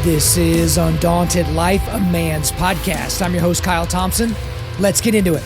This is Undaunted.Life, a man's podcast. I'm your host, Kyle Thompson. Let's get into it.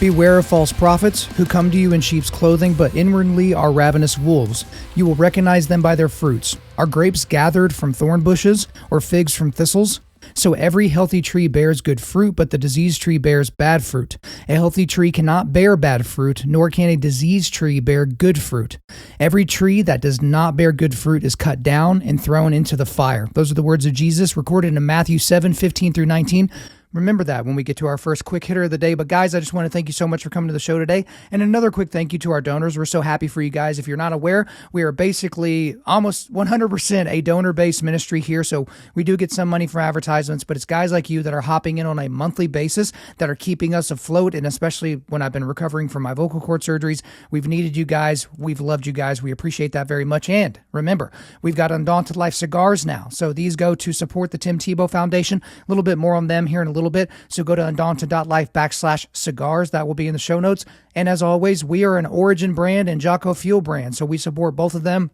Beware of false prophets who come to you in sheep's clothing, but inwardly are ravenous wolves. You will recognize them by their fruits. Are grapes gathered from thorn bushes or figs from thistles? So every healthy tree bears good fruit, but the diseased tree bears bad fruit. A healthy tree cannot bear bad fruit, nor can a diseased tree bear good fruit. Every tree that does not bear good fruit is cut down and thrown into the fire. Those are the words of Jesus recorded in Matthew 7:15 through 19. Remember that when we get to our first quick hitter of the day. But guys, I just want to thank you so much for coming to the show today. And another quick thank you to our donors. We're so happy for you guys. If you're not aware, we are basically almost 100% a donor-based ministry here. So we do get some money from advertisements, but it's guys like you that are hopping in on a monthly basis that are keeping us afloat. And especially when I've been recovering from my vocal cord surgeries, we've needed you guys. We've loved you guys. We appreciate that very much. And remember, we've got Undaunted Life cigars now. So these go to support the Tim Tebow Foundation. A little bit more on them here in a little bit. So go to Undaunted.Life/cigars. That will be in the show notes. And as always, we are an Origin brand and Jocko Fuel brand. So we support both of them.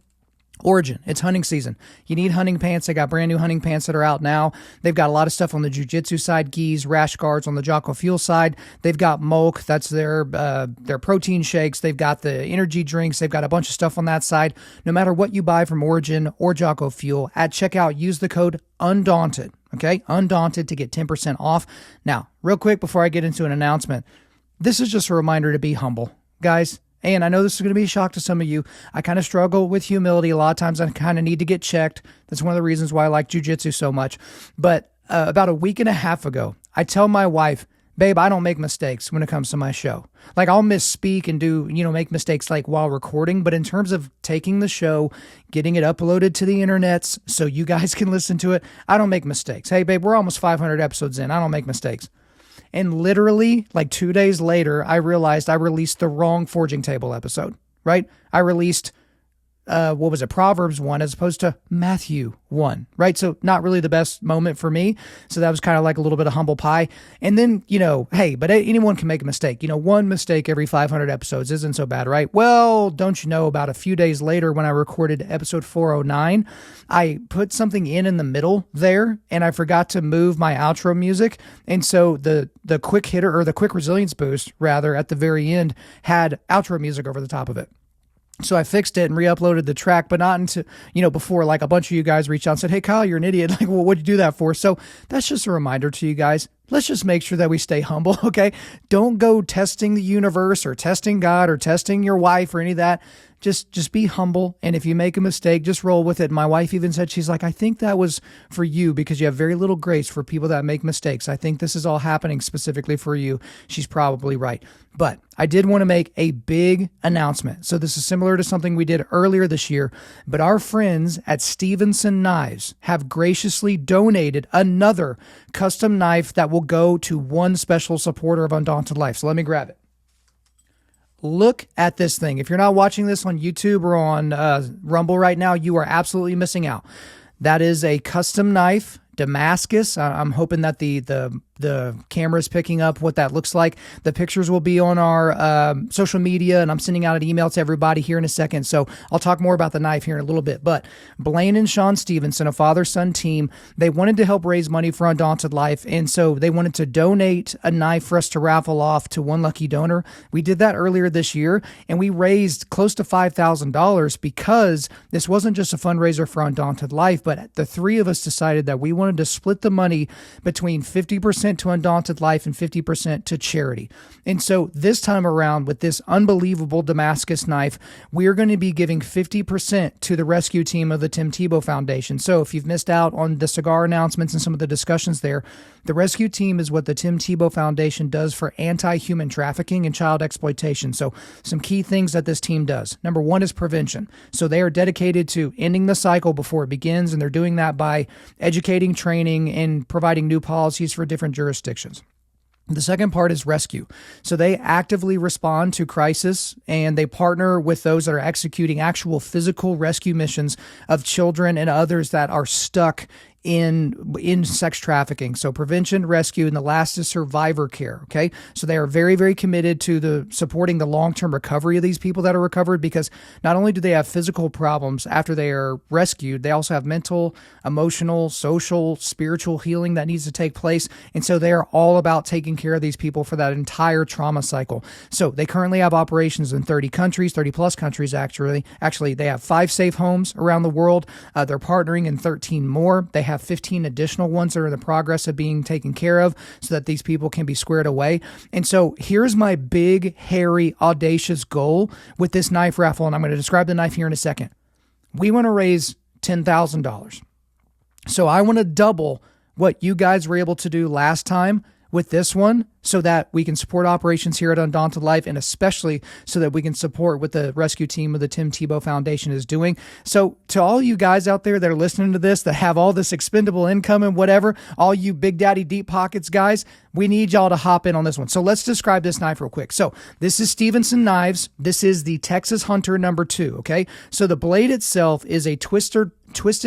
Origin, it's hunting season. You need hunting pants. They got brand new hunting pants that are out now. They've got a lot of stuff on the jiu-jitsu side, gis, rash guards on the Jocko Fuel side. They've got Molk, that's their protein shakes. They've got the energy drinks. They've got a bunch of stuff on that side. No matter what you buy from Origin or Jocko Fuel, at checkout, use the code UNDAUNTED, okay? UNDAUNTED to get 10% off. Now, real quick before I get into an announcement, this is just a reminder to be humble. Guys, and I know this is going to be a shock to some of you. I kind of struggle with humility. A lot of times I kind of need to get checked. That's one of the reasons why I like jiu-jitsu so much. But about a week and a half ago, I tell my wife, babe, I don't make mistakes when it comes to my show. Like I'll misspeak and make mistakes like while recording. But in terms of taking the show, getting it uploaded to the internets so you guys can listen to it, I don't make mistakes. Hey, babe, we're almost 500 episodes in. I don't make mistakes. And literally, like 2 days later, I realized I released the wrong forging table episode, right? I released, Proverbs 1 as opposed to Matthew 1, right? So not really the best moment for me. So that was kind of like a little bit of humble pie. And then, hey, but anyone can make a mistake. One mistake every 500 episodes isn't so bad, right? Well, don't you know, about a few days later when I recorded episode 409, I put something in the middle there and I forgot to move my outro music. And so the quick hitter, or the quick resilience boost rather, at the very end had outro music over the top of it. So I fixed it and re-uploaded the track, but not until, before like a bunch of you guys reached out and said, hey, Kyle, you're an idiot. Like, well, what'd you do that for? So that's just a reminder to you guys. Let's just make sure that we stay humble, okay? Don't go testing the universe or testing God or testing your wife or any of that. Just be humble. And if you make a mistake, just roll with it. My wife even said, she's like, I think that was for you because you have very little grace for people that make mistakes. I think this is all happening specifically for you. She's probably right. But I did want to make a big announcement. So this is similar to something we did earlier this year, but our friends at Stevenson Knives have graciously donated another custom knife that will go to one special supporter of Undaunted Life. So let me grab it. Look at this thing. If you're not watching this on YouTube or on Rumble right now, you are absolutely missing out. That is a custom knife, Damascus. I'm hoping that the camera is picking up what that looks like. The pictures will be on our social media, and I'm sending out an email to everybody here in a second. So I'll talk more about the knife here in a little bit. But Blaine and Sean Stevenson, a father-son team, they wanted to help raise money for Undaunted Life, and so they wanted to donate a knife for us to raffle off to one lucky donor. We did that earlier this year, and we raised close to $5,000 because this wasn't just a fundraiser for Undaunted Life, but the three of us decided that we wanted to split the money between 50% to Undaunted Life and 50% to charity. And so this time around with this unbelievable Damascus knife, we are going to be giving 50% to the rescue team of the Tim Tebow Foundation. So if you've missed out on the cigar announcements and some of the discussions there, the rescue team is what the Tim Tebow Foundation does for anti-human trafficking and child exploitation. So some key things that this team does. Number one is prevention. So they are dedicated to ending the cycle before it begins, and they're doing that by educating, training, and providing new policies for different jurisdictions. The second part is rescue. So they actively respond to crisis, and they partner with those that are executing actual physical rescue missions of children and others that are stuck in sex trafficking. So prevention, rescue, and the last is survivor care. Okay. So they are very, very committed to the supporting the long-term recovery of these people that are recovered, because not only do they have physical problems after they are rescued, they also have mental, emotional, social, spiritual healing that needs to take place. And so they are all about taking care of these people for that entire trauma cycle. So they currently have operations in 30 countries, 30 plus countries actually. Actually, they have 5 safe homes around the world. They're partnering in 13 more. They have 15 additional ones that are in the progress of being taken care of so that these people can be squared away. And so here's my big, hairy, audacious goal with this knife raffle, and I'm going to describe the knife here in a second. We want to raise $10,000. So I want to double what you guys were able to do last time with this one, so that we can support operations here at Undaunted.Life, and especially so that we can support what the rescue team of the Tim Tebow Foundation is doing. So to all you guys out there that are listening to this, that have all this expendable income and whatever, all you big daddy deep pockets guys, we need y'all to hop in on this one. So let's describe this knife real quick. So this is Stevenson Knives. This is the Texas Hunter number 2. Okay. So the blade itself is a twisted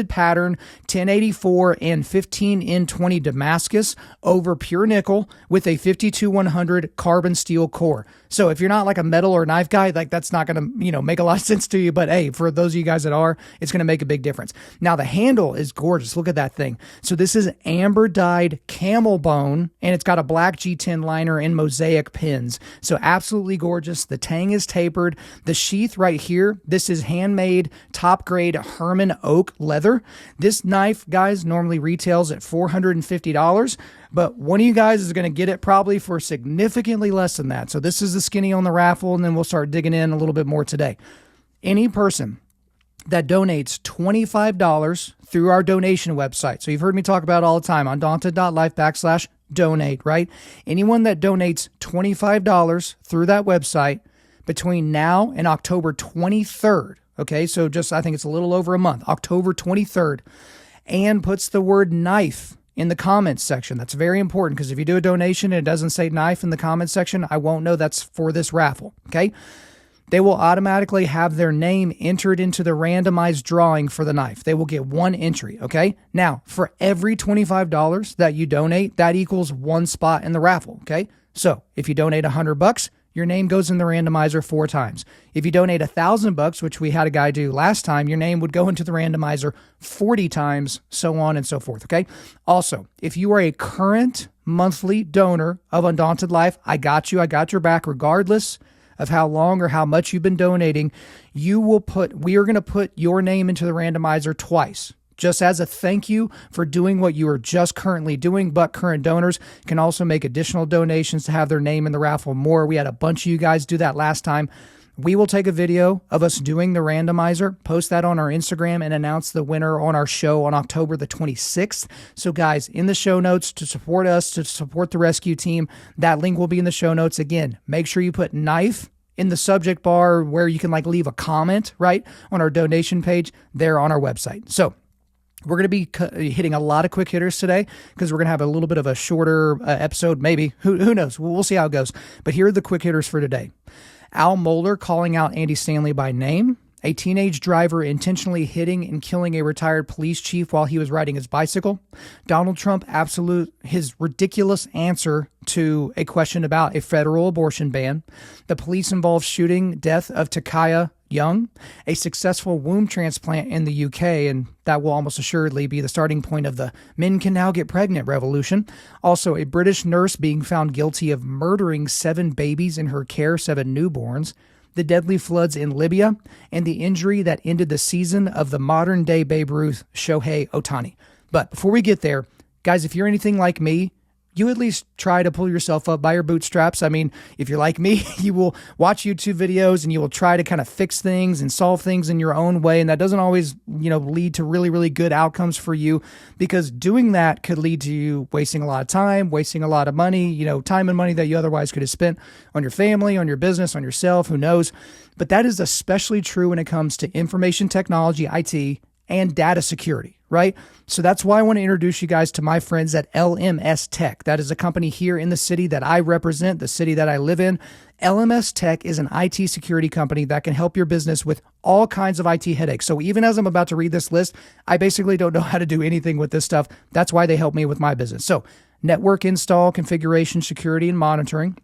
pattern 1084 and 15N20 Damascus over pure nickel with a 52-100 carbon steel core. So if you're not like a metal or knife guy, like that's not going to, make a lot of sense to you. But hey, for those of you guys that are, it's going to make a big difference. Now the handle is gorgeous. Look at that thing. So this is amber dyed camel bone, and it's got a black G10 liner and mosaic pins. So absolutely gorgeous. The tang is tapered. The sheath right here, this is handmade top grade Herman oak leather. This knife, guys, normally retails at $450. But one of you guys is going to get it probably for significantly less than that. So this is the skinny on the raffle, and then we'll start digging in a little bit more today. Any person that donates $25 through our donation website. So you've heard me talk about it all the time, Undaunted.Life/donate, right? Anyone that donates $25 through that website between now and October 23rd, okay, so just I think it's a little over a month, October 23rd, and puts the word knife in the comments section. That's very important, because if you do a donation and it doesn't say knife in the comments section, I won't know that's for this raffle, okay? They will automatically have their name entered into the randomized drawing for the knife. They will get one entry, okay? Now, for every $25 that you donate, that equals one spot in the raffle, okay? So if you donate $100, your name goes in the randomizer 4 times. If you donate $1,000, which we had a guy do last time, your name would go into the randomizer 40 times, so on and so forth, okay? Also, if you are a current monthly donor of Undaunted.Life, I got you. I got your back regardless of how long or how much you've been donating. We are going to put your name into the randomizer twice, just as a thank you for doing what you are just currently doing. But current donors can also make additional donations to have their name in the raffle more. We had a bunch of you guys do that last time. We will take a video of us doing the randomizer, post that on our Instagram, and announce the winner on our show on October the 26th. So guys, in the show notes, to support us, to support the rescue team, that link will be in the show notes. Again, make sure you put knife in the subject bar where you can leave a comment, right, on our donation page there on our website. So we're going to be hitting a lot of quick hitters today, because we're going to have a little bit of a shorter episode, maybe. Who knows? We'll see how it goes. But here are the quick hitters for today. Al Mohler calling out Andy Stanley by name. A teenage driver intentionally hitting and killing a retired police chief while he was riding his bicycle. Donald Trump his ridiculous answer to a question about a federal abortion ban. The police-involved shooting death of Takaya Young. A successful womb transplant in the UK, and that will almost assuredly be the starting point of the men can now get pregnant revolution. Also, a British nurse being found guilty of murdering 7 babies in her care, 7 newborns. The deadly floods in Libya, and the injury that ended the season of the modern day Babe Ruth, Shohei Ohtani. But before we get there, guys, if you're anything like me, you at least try to pull yourself up by your bootstraps. I mean, if you're like me, you will watch YouTube videos and you will try to kind of fix things and solve things in your own way. And that doesn't always, lead to really, really good outcomes for you, because doing that could lead to you wasting a lot of time, wasting a lot of money, time and money that you otherwise could have spent on your family, on your business, on yourself, who knows. But that is especially true when it comes to information technology, IT, and data security. right? So that's why I want to introduce you guys to my friends at LMS Tech. That is a company here in the city that I represent, the city that I live in. LMS Tech is an IT security company that can help your business with all kinds of IT headaches. So even as I'm about to read this list, I basically don't know how to do anything with this stuff. That's why they help me with my business. So network install, configuration, security, and monitoring,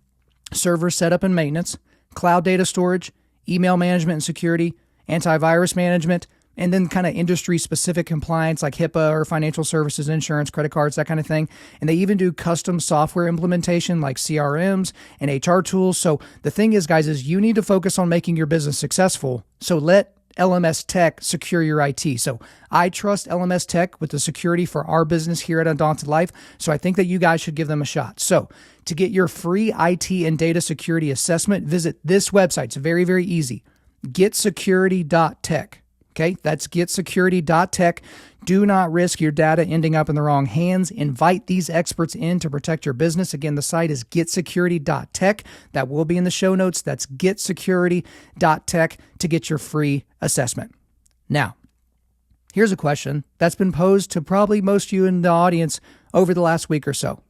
server setup and maintenance, cloud data storage, email management and security, antivirus management, and then kind of industry-specific compliance like HIPAA or financial services, insurance, credit cards, that kind of thing. And they even do custom software implementation like CRMs and HR tools. So the thing is, guys, is you need to focus on making your business successful. So let LMS Tech secure your IT. So I trust LMS Tech with the security for our business here at Undaunted.Life. So I think that you guys should give them a shot. So to get your free IT and data security assessment, visit this website. It's very, very easy. Getsecurity.tech. Okay, that's getsecurity.tech. Do not risk your data ending up in the wrong hands. Invite these experts in to protect your business. Again, the site is getsecurity.tech. That will be in the show notes. That's getsecurity.tech to get your free assessment. Now, here's a question that's been posed to probably most of you in the audience over the last week or so.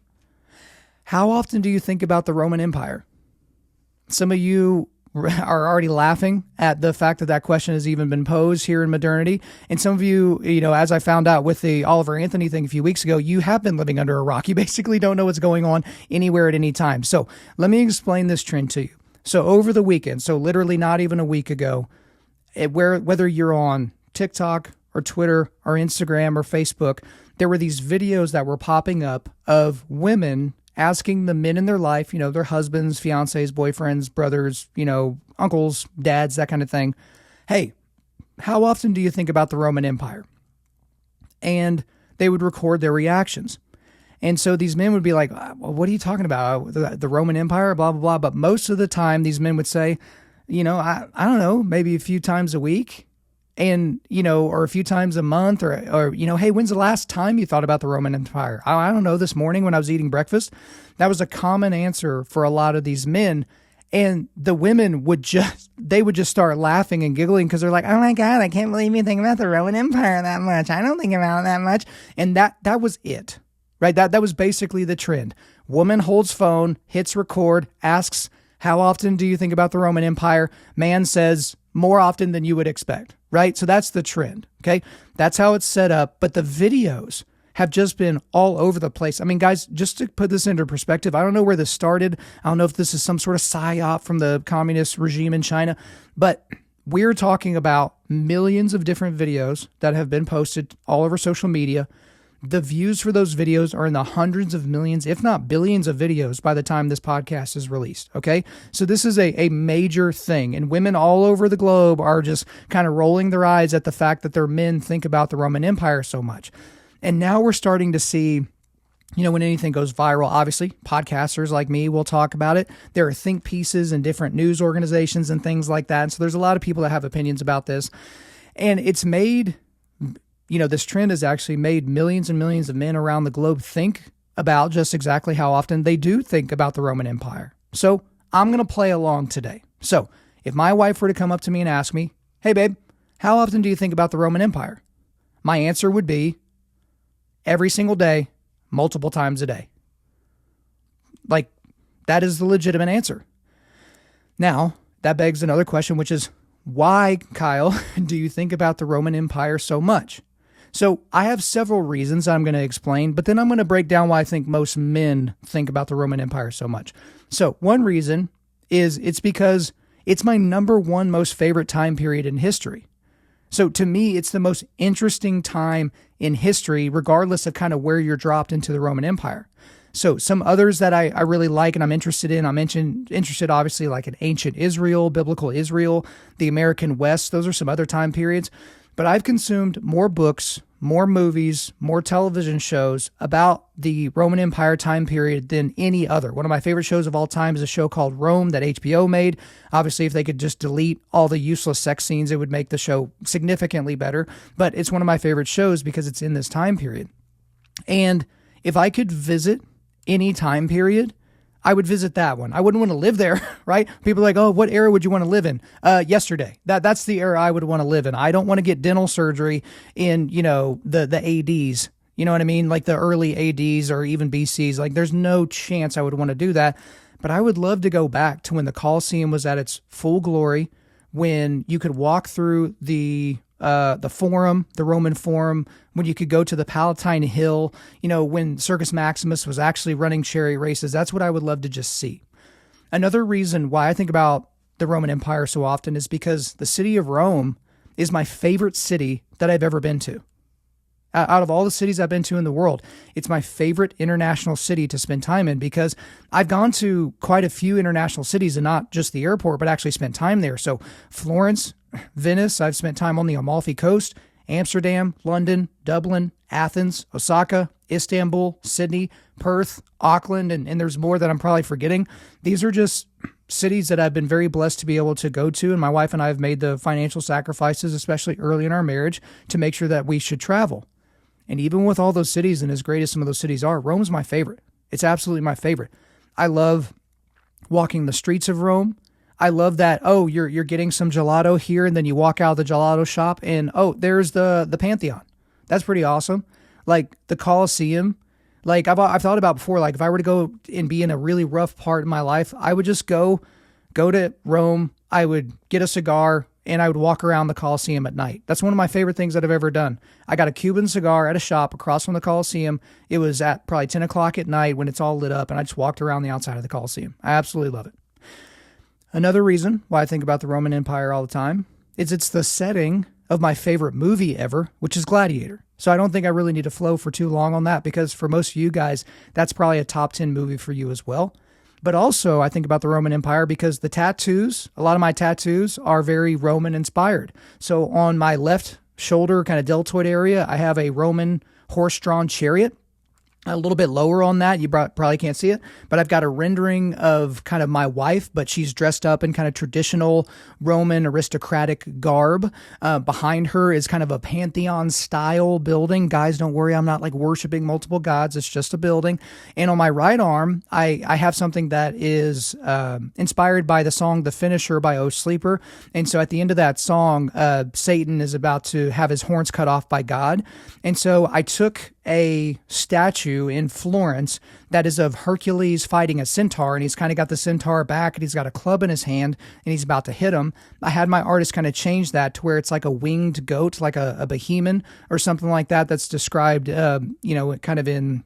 How often do you think about the Roman Empire? Some of you are already laughing at the fact that that question has even been posed here in modernity. And some of you, as I found out with the Oliver Anthony thing a few weeks ago, you have been living under a rock. You basically don't know what's going on anywhere at any time. So let me explain this trend to you. So over the weekend, so literally not even a week ago, whether you're on TikTok or Twitter or Instagram or Facebook, there were these videos that were popping up of women asking the men in their life, their husbands, fiancés, boyfriends, brothers, uncles, dads, that kind of thing. Hey, how often do you think about the Roman Empire? And they would record their reactions. And so these men would be like, well, what are you talking about? The Roman Empire, blah, blah, blah. But most of the time, these men would say, I don't know, maybe a few times a week. And, or a few times a month or, hey, when's the last time you thought about the Roman Empire? I don't know, this morning when I was eating breakfast. That was a common answer for a lot of these men. And the women would just start laughing and giggling because they're like, oh my God, I can't believe you think about the Roman Empire that much. I don't think about it that much. And that was it, right? That was basically the trend. Woman holds phone, hits record, asks, how often do you think about the Roman Empire? Man says, more often than you would expect, right? So that's the trend, okay? That's how it's set up. But the videos have just been all over the place. I mean, guys, just to put this into perspective, I don't know where this started. I don't know if this is some sort of psyop from the communist regime in China, but we're talking about millions of different videos that have been posted all over social media. The views for those videos are in the hundreds of millions, if not billions of videos by the time this podcast is released, okay? So this is a major thing, and women all over the globe are just kind of rolling their eyes at the fact that their men think about the Roman Empire so much. And now we're starting to see, when anything goes viral, obviously, podcasters like me will talk about it. There are think pieces and different news organizations and things like that. And so there's a lot of people that have opinions about this. And it's made... this trend has actually made millions and millions of men around the globe think about just exactly how often they do think about the Roman Empire. So I'm going to play along today. So if my wife were to come up to me and ask me, hey, babe, how often do you think about the Roman Empire? My answer would be every single day, multiple times a day. Like, that is the legitimate answer. Now, that begs another question, which is, why, Kyle, do you think about the Roman Empire so much? So I have several reasons I'm going to explain, but then I'm going to break down why I think most men think about the Roman Empire so much. So one reason is it's because it's my number one most favorite time period in history. So to me, it's the most interesting time in history, regardless of kind of where you're dropped into the Roman Empire. So some others that I really like and I'm interested in, interested obviously like in ancient Israel, biblical Israel, the American West. Those are some other time periods. But I've consumed more books, more movies, more television shows about the Roman Empire time period than any other. One of my favorite shows of all time is a show called Rome that HBO made. Obviously, if they could just delete all the useless sex scenes, it would make the show significantly better. But it's one of my favorite shows because it's in this time period. And if I could visit any time period, I would visit that one. I wouldn't want to live there, right? People are like, oh, what era would you want to live in? Yesterday. That's the era I would want to live in. I don't want to get dental surgery in, the ADs. You know what I mean? Like the early ADs or even BCs. Like there's no chance I would want to do that. But I would love to go back to when the Colosseum was at its full glory, when you could walk through the Forum, the Roman Forum, when you could go to the Palatine Hill, when Circus Maximus was actually running chariot races. That's what I would love to just see. Another reason why I think about the Roman Empire so often is because the city of Rome is my favorite city that I've ever been to. Out of all the cities I've been to in the world, it's my favorite international city to spend time in, because I've gone to quite a few international cities, and not just the airport, but actually spent time there. So Florence, Venice, I've spent time on the Amalfi Coast, Amsterdam, London, Dublin, Athens, Osaka, Istanbul, Sydney, Perth, Auckland, and there's more that I'm probably forgetting. These are just cities that I've been very blessed to be able to go to, and my wife and I have made the financial sacrifices, especially early in our marriage, to make sure that we should travel. And even with all those cities, and as great as some of those cities are, Rome's my favorite. It's absolutely my favorite. I love walking the streets of Rome. I love that, you're getting some gelato here, and then you walk out of the gelato shop, and there's the Pantheon. That's pretty awesome. Like the Colosseum. Like I've thought about before, like if I were to go and be in a really rough part in my life, I would just go to Rome. I would get a cigar, and I would walk around the Colosseum at night. That's one of my favorite things that I've ever done. I got a Cuban cigar at a shop across from the Colosseum. It was at probably 10 o'clock at night when it's all lit up, and I just walked around the outside of the Colosseum. I absolutely love it. Another reason why I think about the Roman Empire all the time is it's the setting of my favorite movie ever, which is Gladiator. So I don't think I really need to flow for too long on that, because for most of you guys, that's probably a top 10 movie for you as well. But also, I think about the Roman Empire because the tattoos, a lot of my tattoos are very Roman inspired. So on my left shoulder, kind of deltoid area, I have a Roman horse-drawn chariot. A little bit lower on that, you probably can't see it, but I've got a rendering of kind of my wife, but she's dressed up in kind of traditional Roman aristocratic garb. Behind her is kind of a Pantheon-style building. Guys, don't worry, I'm not like worshiping multiple gods. It's just a building. And on my right arm, I have something that is inspired by the song The Finisher by O Sleeper. And so at the end of that song, Satan is about to have his horns cut off by God. And so I took a statue in Florence that is of Hercules fighting a centaur, and he's kind of got the centaur back, and he's got a club in his hand, and he's about to hit him. I had my artist kind of change that to where it's like a winged goat, like a behemoth or something like that, that's described, kind of in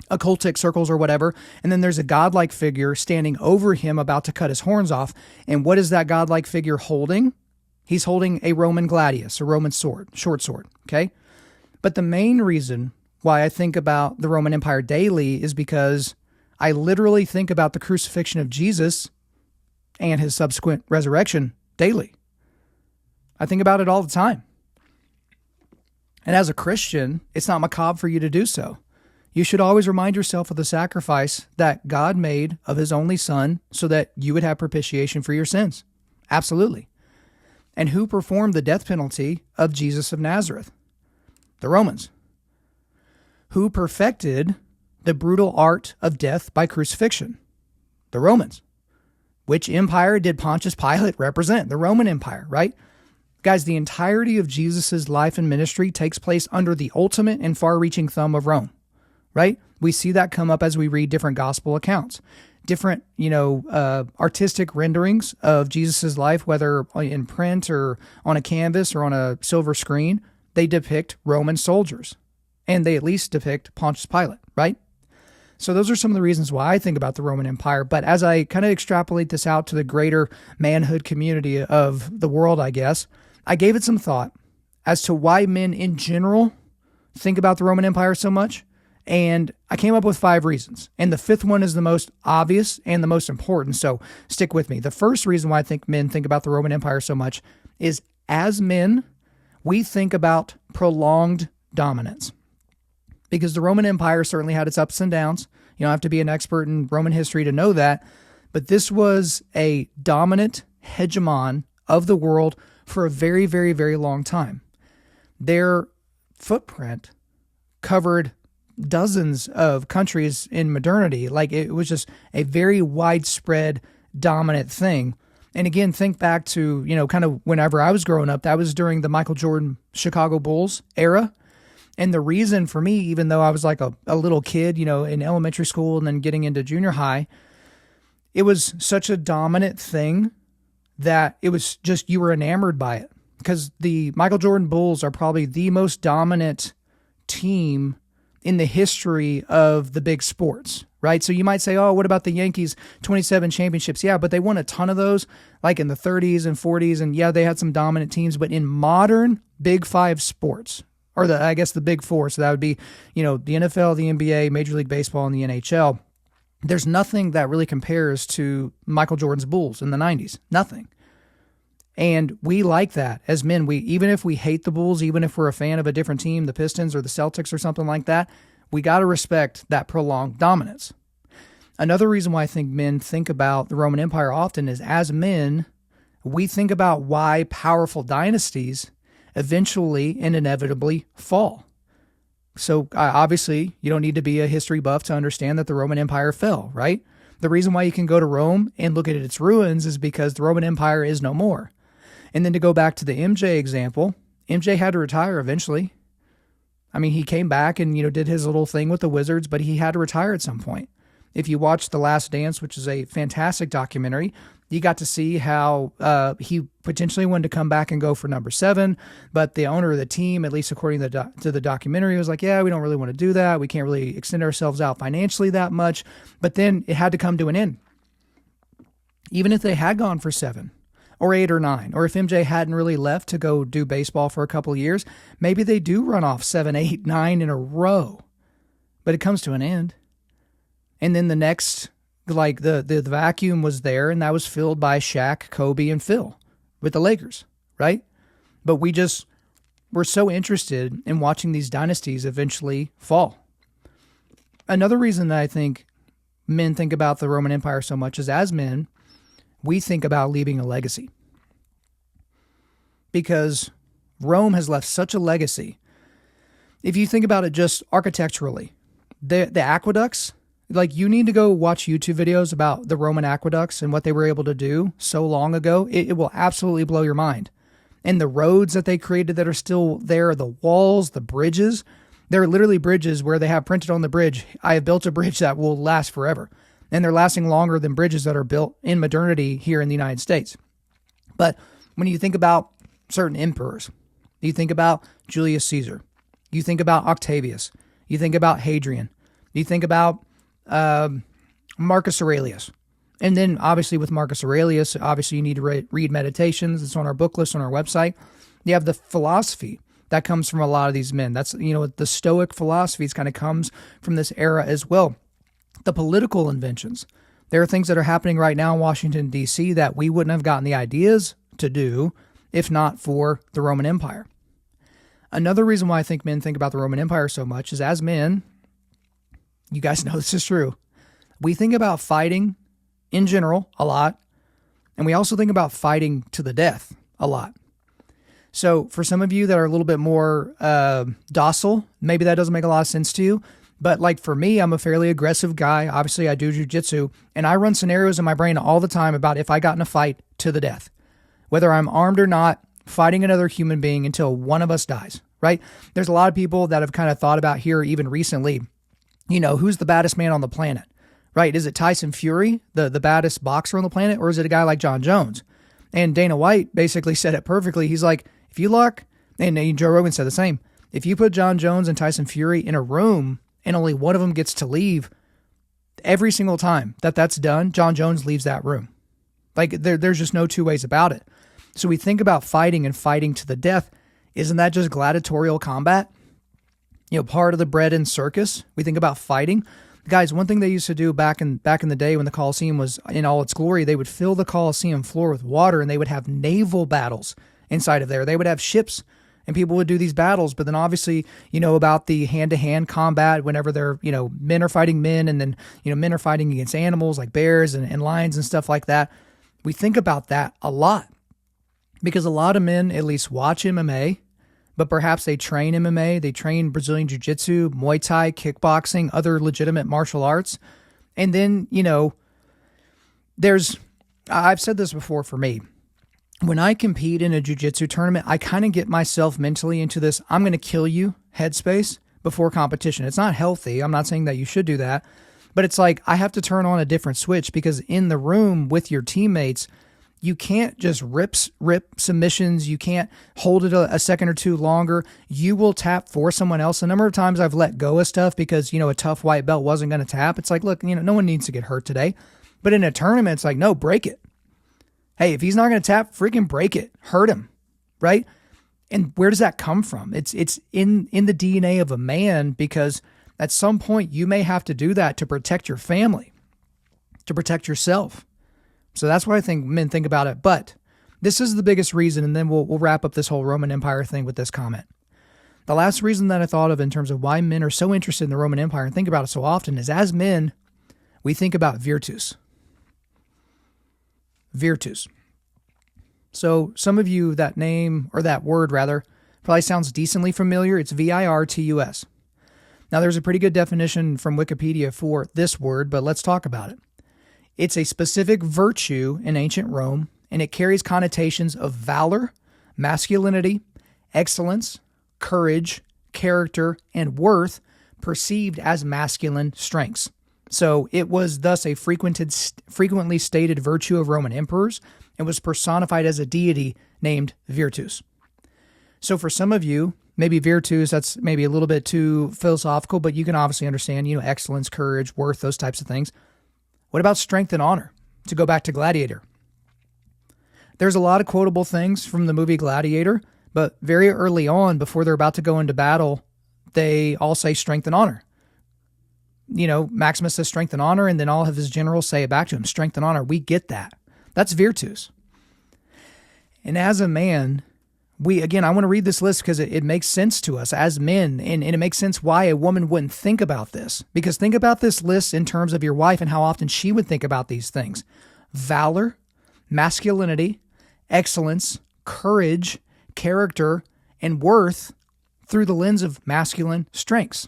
occultic circles or whatever. And then there's a godlike figure standing over him about to cut his horns off. And what is that godlike figure holding? He's holding a Roman gladius, a Roman sword, short sword, okay? But the main reason why I think about the Roman Empire daily is because I literally think about the crucifixion of Jesus and his subsequent resurrection daily. I think about it all the time. And as a Christian, it's not macabre for you to do so. You should always remind yourself of the sacrifice that God made of his only son so that you would have propitiation for your sins. Absolutely. And who performed the death penalty of Jesus of Nazareth? The Romans. Who perfected the brutal art of death by crucifixion? The Romans. Which empire did Pontius Pilate represent? The Roman Empire, right? Guys, the entirety of Jesus' life and ministry takes place under the ultimate and far-reaching thumb of Rome, right? We see that come up as we read different gospel accounts. Different, artistic renderings of Jesus' life, whether in print or on a canvas or on a silver screen, they depict Roman soldiers. And they at least depict Pontius Pilate, right? So those are some of the reasons why I think about the Roman Empire. But as I kind of extrapolate this out to the greater manhood community of the world, I guess, I gave it some thought as to why men in general think about the Roman Empire so much. And I came up with 5 reasons. And the 5th one is the most obvious and the most important. So stick with me. The first reason why I think men think about the Roman Empire so much is as men, we think about prolonged dominance. Because the Roman Empire certainly had its ups and downs. You don't have to be an expert in Roman history to know that. But this was a dominant hegemon of the world for a very, very, very long time. Their footprint covered dozens of countries in modernity. Like, it was just a very widespread, dominant thing. And again, think back to, kind of whenever I was growing up, that was during the Michael Jordan Chicago Bulls era. And the reason for me, even though I was like a little kid, in elementary school and then getting into junior high, it was such a dominant thing that it was just, you were enamored by it. Because the Michael Jordan Bulls are probably the most dominant team in the history of the big sports, right? So you might say, oh, what about the Yankees, 27 championships? Yeah, but they won a ton of those, like in the 30s and 40s. And yeah, they had some dominant teams. But in modern Big Five sports, or the Big Four, so that would be, the NFL, the NBA, Major League Baseball, and the NHL, there's nothing that really compares to Michael Jordan's Bulls in the 90s. Nothing. And we like that as men. Even if we hate the Bulls, even if we're a fan of a different team, the Pistons or the Celtics or something like that, we got to respect that prolonged dominance. Another reason why I think men think about the Roman Empire often is, as men, we think about why powerful dynasties eventually and inevitably fall. So obviously, you don't need to be a history buff to understand that the Roman Empire fell, right? The reason why you can go to Rome and look at its ruins is because the Roman Empire is no more. And then to go back to the MJ example, MJ had to retire eventually. I mean, he came back and, did his little thing with the Wizards, but he had to retire at some point. If you watch The Last Dance, which is a fantastic documentary, you got to see how he potentially wanted to come back and go for number 7, but the owner of the team, at least according to the documentary, was like, yeah, we don't really want to do that. We can't really extend ourselves out financially that much. But then it had to come to an end. Even if they had gone for 7 or 8 or 9, or if MJ hadn't really left to go do baseball for a couple of years, maybe they do run off 7, 8, 9 in a row. But it comes to an end. And then the next, like the vacuum was there, and that was filled by Shaq, Kobe, and Phil with the Lakers, right? But we're so interested in watching these dynasties eventually fall. Another reason that I think men think about the Roman Empire so much is, as men, we think about leaving a legacy. Because Rome has left such a legacy. If you think about it just architecturally, the aqueducts, like, you need to go watch YouTube videos about the Roman aqueducts and what they were able to do so long ago. It will absolutely blow your mind. And the roads that they created that are still there, the walls, the bridges, there are literally bridges where they have printed on the bridge, I have built a bridge that will last forever. And they're lasting longer than bridges that are built in modernity here in the United States. But when you think about certain emperors, you think about Julius Caesar, you think about Octavius, you think about Hadrian, you think about Marcus Aurelius. And then obviously with Marcus Aurelius, obviously you need to read Meditations. It's on our book list on our website. You have the philosophy that comes from a lot of these men. That's, the Stoic philosophies kind of comes from this era as well. The political inventions. There are things that are happening right now in Washington, D.C. that we wouldn't have gotten the ideas to do if not for the Roman Empire. Another reason why I think men think about the Roman Empire so much is, as men, you guys know this is true, we think about fighting in general a lot, and we also think about fighting to the death a lot. So for some of you that are a little bit more docile, maybe that doesn't make a lot of sense to you. But like for me, I'm a fairly aggressive guy. Obviously, I do jiu-jitsu, and I run scenarios in my brain all the time about if I got in a fight to the death, whether I'm armed or not, fighting another human being until one of us dies, right? There's a lot of people that have kind of thought about here even recently, who's the baddest man on the planet, right? Is it Tyson Fury, the baddest boxer on the planet, or is it a guy like John Jones? And Dana White basically said it perfectly. He's like, if you look, and Joe Rogan said the same, if you put John Jones and Tyson Fury in a room and only one of them gets to leave, every single time that's done, John Jones leaves that room. Like there's just no two ways about it. So we think about fighting and fighting to the death. Isn't that just gladiatorial combat? Part of the bread and circus. We think about fighting. Guys, one thing they used to do back in the day when the Colosseum was in all its glory, they would fill the Colosseum floor with water, and they would have naval battles inside of there. They would have ships, and people would do these battles. But then obviously, about the hand-to-hand combat whenever they're, men are fighting men, and then, men are fighting against animals like bears and lions and stuff like that. We think about that a lot because a lot of men at least watch MMA, but perhaps they train MMA, they train Brazilian Jiu-Jitsu, Muay Thai, kickboxing, other legitimate martial arts. And then, I've said this before for me. When I compete in a jiu-jitsu tournament, I kind of get myself mentally into this, I'm going to kill you headspace before competition. It's not healthy. I'm not saying that you should do that, but it's like I have to turn on a different switch because in the room with your teammates, you can't just rip submissions. You can't hold it a second or two longer. You will tap for someone else. A number of times I've let go of stuff because, a tough white belt wasn't going to tap. It's like, look, no one needs to get hurt today. But in a tournament, it's like, no, break it. Hey, if he's not going to tap, freaking break it. Hurt him, right? And where does that come from? It's in the DNA of a man because at some point you may have to do that to protect your family, to protect yourself. So that's what I think men think about it. But this is the biggest reason, and then we'll wrap up this whole Roman Empire thing with this comment. The last reason that I thought of in terms of why men are so interested in the Roman Empire and think about it so often is as men, we think about virtus. Virtus. So some of you, that name, or that word rather, probably sounds decently familiar. It's virtus. Now there's a pretty good definition from Wikipedia for this word, but let's talk about it. It's a specific virtue in ancient Rome, and it carries connotations of valor, masculinity, excellence, courage, character, and worth perceived as masculine strengths. So it was thus a frequently stated virtue of Roman emperors and was personified as a deity named Virtus. So for some of you, maybe Virtus, that's maybe a little bit too philosophical, but you can obviously understand, excellence, courage, worth, those types of things. What about strength and honor? To go back to Gladiator. There's a lot of quotable things from the movie Gladiator, but very early on, before they're about to go into battle, they all say strength and honor. Maximus says strength and honor, and then all of his generals say it back to him, strength and honor. We get that. That's virtus. And as a man, I want to read this list because it makes sense to us as men, and it makes sense why a woman wouldn't think about this. Because think about this list in terms of your wife and how often she would think about these things. Valor, masculinity, excellence, courage, character, and worth through the lens of masculine strengths.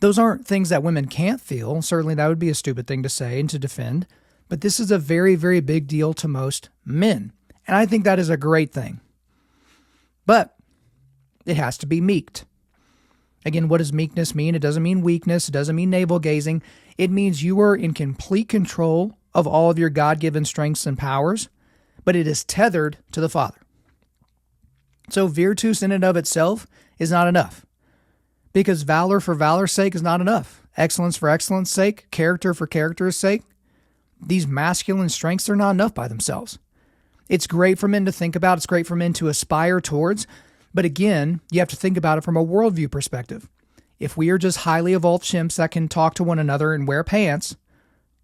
Those aren't things that women can't feel. Certainly that would be a stupid thing to say and to defend. But this is a very, very big deal to most men. And I think that is a great thing. But it has to be meeked. Again, what does meekness mean? It doesn't mean weakness. It doesn't mean navel gazing. It means you are in complete control of all of your God-given strengths and powers, but it is tethered to the Father. So virtus in and of itself is not enough. Because valor for valor's sake is not enough. Excellence for excellence sake, character for character's sake. These masculine strengths are not enough by themselves. It's great for men to think about. It's great for men to aspire towards. But again, you have to think about it from a worldview perspective. If we are just highly evolved chimps that can talk to one another and wear pants,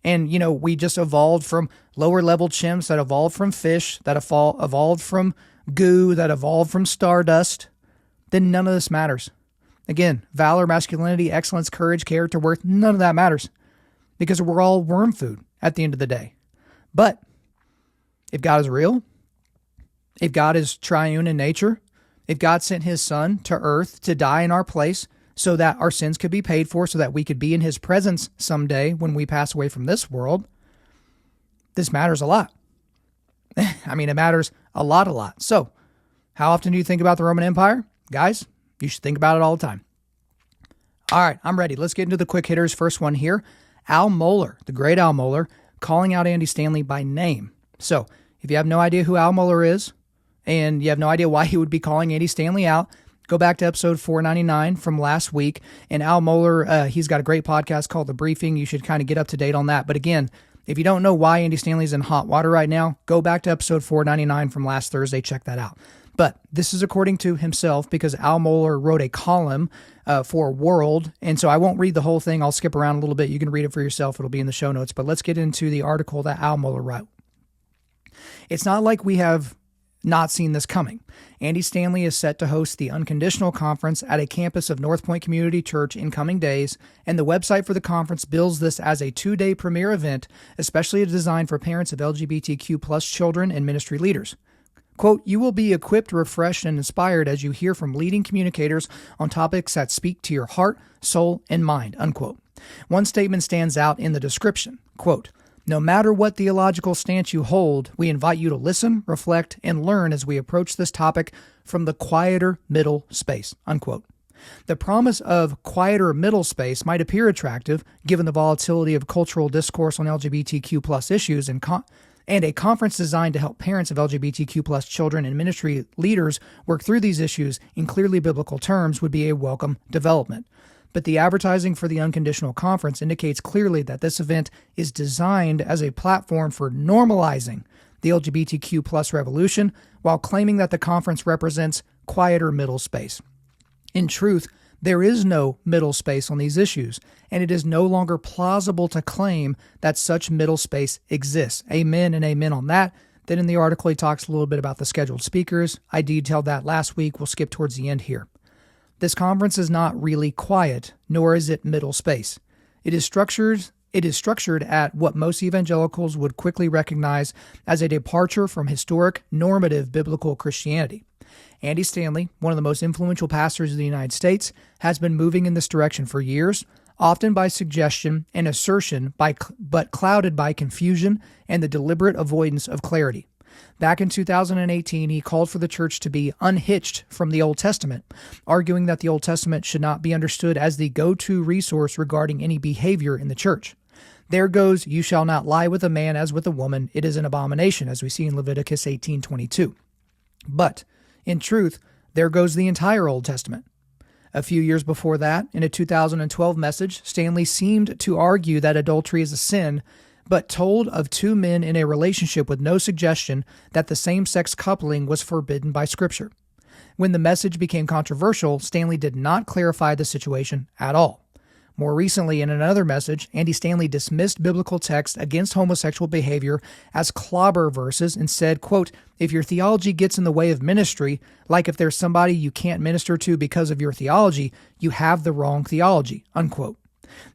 and, we just evolved from lower level chimps that evolved from fish, that evolved from goo, that evolved from stardust, then none of this matters. Again, valor, masculinity, excellence, courage, character, worth, none of that matters because we're all worm food at the end of the day. But if God is real, if God is triune in nature, if God sent his son to earth to die in our place so that our sins could be paid for, so that we could be in his presence someday when we pass away from this world, this matters a lot. It matters a lot. So, how often do you think about the Roman Empire? Guys, you should think about it all the time. All right, I'm ready. Let's get into the quick hitters. First one here, Al Mohler, the great Al Mohler, calling out Andy Stanley by name. So, if you have no idea who Al Mohler is, and you have no idea why he would be calling Andy Stanley out, go back to episode 499 from last week. And Al Mohler, he's got a great podcast called The Briefing. You should kind of get up to date on that. But again, if you don't know why Andy Stanley's in hot water right now, go back to episode 499 from last Thursday. Check that out. But this is according to himself because Al Mohler wrote a column for World. And so I won't read the whole thing. I'll skip around a little bit. You can read it for yourself. It'll be in the show notes. But let's get into the article that Al Mohler wrote. It's not like we have not seen this coming. Andy Stanley is set to host the Unconditional Conference at a campus of North Point Community Church in coming days, and the website for the conference bills this as a 2-day premier event, especially designed for parents of LGBTQ plus children and ministry leaders. Quote, "You will be equipped, refreshed, and inspired as you hear from leading communicators on topics that speak to your heart, soul, and mind," unquote. One statement stands out in the description. Quote, "No matter what theological stance you hold, we invite you to listen, reflect, and learn as we approach this topic from the quieter middle space," unquote. The promise of quieter middle space might appear attractive given the volatility of cultural discourse on LGBTQ plus issues and a conference designed to help parents of LGBTQ plus children and ministry leaders work through these issues in clearly biblical terms would be a welcome development. But the advertising for the Unconditional Conference indicates clearly that this event is designed as a platform for normalizing the LGBTQ plus revolution while claiming that the conference represents quieter middle space. In truth, there is no middle space on these issues, and it is no longer plausible to claim that such middle space exists. Amen and amen on that. Then in the article, he talks a little bit about the scheduled speakers. I detailed that last week. We'll skip towards the end here. This conference is not really quiet, nor is it middle space. It is structured at what most evangelicals would quickly recognize as a departure from historic, normative biblical Christianity. Andy Stanley, one of the most influential pastors of the United States, has been moving in this direction for years, often by suggestion and assertion, but clouded by confusion and the deliberate avoidance of clarity. Back in 2018, he called for the church to be unhitched from the Old Testament, arguing that the Old Testament should not be understood as the go-to resource regarding any behavior in the church. There goes, "You shall not lie with a man as with a woman. It is an abomination," as we see in Leviticus 18:22. But in truth, there goes the entire Old Testament. A few years before that, in a 2012 message, Stanley seemed to argue that adultery is a sin, but told of two men in a relationship with no suggestion that the same-sex coupling was forbidden by Scripture. When the message became controversial, Stanley did not clarify the situation at all. More recently, in another message, Andy Stanley dismissed biblical texts against homosexual behavior as clobber verses and said, quote, "If your theology gets in the way of ministry, like if there's somebody you can't minister to because of your theology, you have the wrong theology," unquote.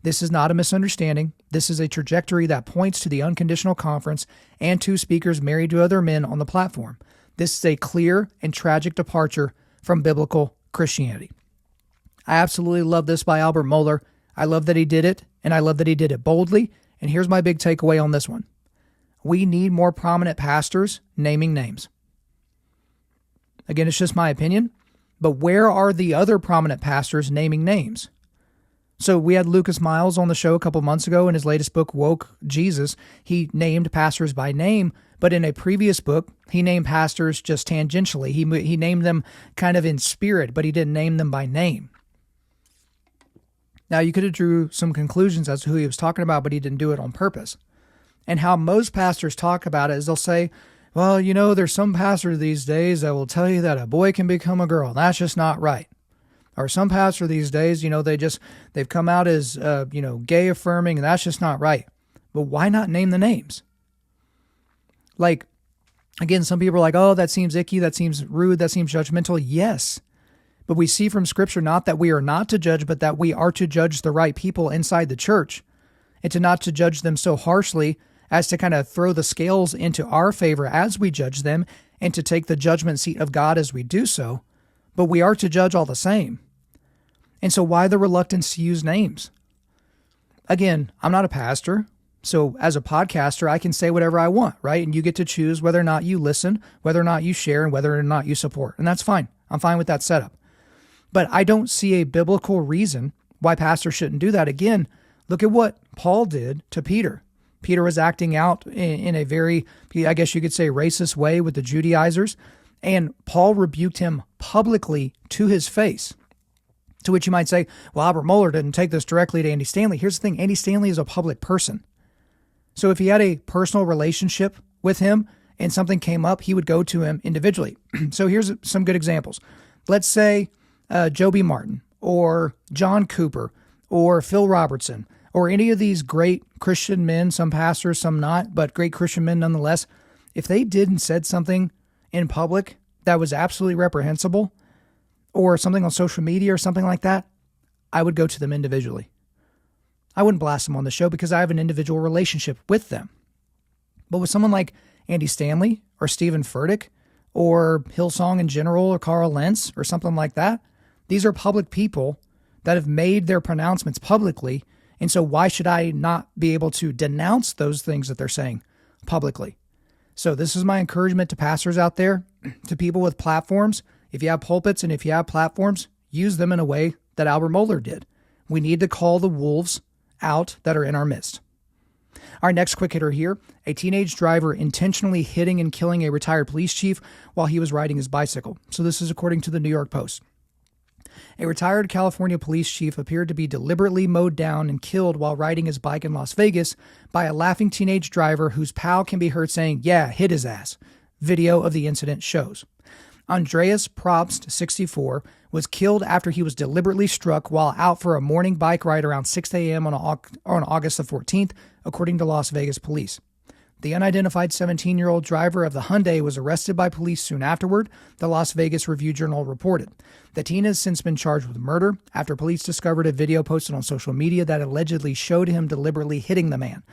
This is not a misunderstanding. This is a trajectory that points to the Unconditional Conference and two speakers married to other men on the platform. This is a clear and tragic departure from biblical Christianity. I absolutely love this by Albert Mohler. I love that he did it, and I love that he did it boldly. And here's my big takeaway on this one. We need more prominent pastors naming names. Again, it's just my opinion, but where are the other prominent pastors naming names? So we had Lucas Miles on the show a couple months ago in his latest book, Woke Jesus. He named pastors by name, but in a previous book, he named pastors just tangentially. He named them kind of in spirit, but he didn't name them by name. Now, you could have drew some conclusions as to who he was talking about, but he didn't do it on purpose. And how most pastors talk about it is they'll say, well, there's some pastors these days that will tell you that a boy can become a girl. That's just not right. Or some pastor these days, they've come out as, gay affirming, and that's just not right. But why not name the names? Like, again, some people are like, oh, that seems icky, that seems rude, that seems judgmental. Yes. But we see from Scripture not that we are not to judge, but that we are to judge the right people inside the church, and to not to judge them so harshly as to kind of throw the scales into our favor as we judge them, and to take the judgment seat of God as we do so. But we are to judge all the same. And so why the reluctance to use names? Again, I'm not a pastor, so as a podcaster, I can say whatever I want, right? And you get to choose whether or not you listen, whether or not you share, and whether or not you support. And that's fine. I'm fine with that setup. But I don't see a biblical reason why pastors shouldn't do that. Again, look at what Paul did to Peter. Peter was acting out in a very, I guess you could say, racist way with the Judaizers, and Paul rebuked him publicly to his face. To which you might say, well, Albert Mohler didn't take this directly to Andy Stanley. Here's the thing, Andy Stanley is a public person. So if he had a personal relationship with him and something came up, he would go to him individually. So here's some good examples. Let's say Joby Martin or John Cooper or Phil Robertson or any of these great Christian men, some pastors, some not, but great Christian men nonetheless. If they did and said something in public that was absolutely reprehensible, or something on social media or something like that, I would go to them individually. I wouldn't blast them on the show because I have an individual relationship with them. But with someone like Andy Stanley or Stephen Furtick or Hillsong in general or Carl Lentz or something like that. These are public people that have made their pronouncements publicly. And so why should I not be able to denounce those things that they're saying publicly? So this is my encouragement to pastors out there, to people with platforms. If you have pulpits and if you have platforms, use them in a way that Albert Mohler did. We need to call the wolves out that are in our midst. Our next quick hitter here, a teenage driver intentionally hitting and killing a retired police chief while he was riding his bicycle. So this is according to the New York Post. A retired California police chief appeared to be deliberately mowed down and killed while riding his bike in Las Vegas by a laughing teenage driver whose pal can be heard saying, "Yeah, hit his ass." Video of the incident shows. Andreas Probst, 64, was killed after he was deliberately struck while out for a morning bike ride around 6 a.m. on August the 14th, according to Las Vegas police. The unidentified 17-year-old driver of the Hyundai was arrested by police soon afterward, the Las Vegas Review-Journal reported. The teen has since been charged with murder after police discovered a video posted on social media that allegedly showed him deliberately hitting the man.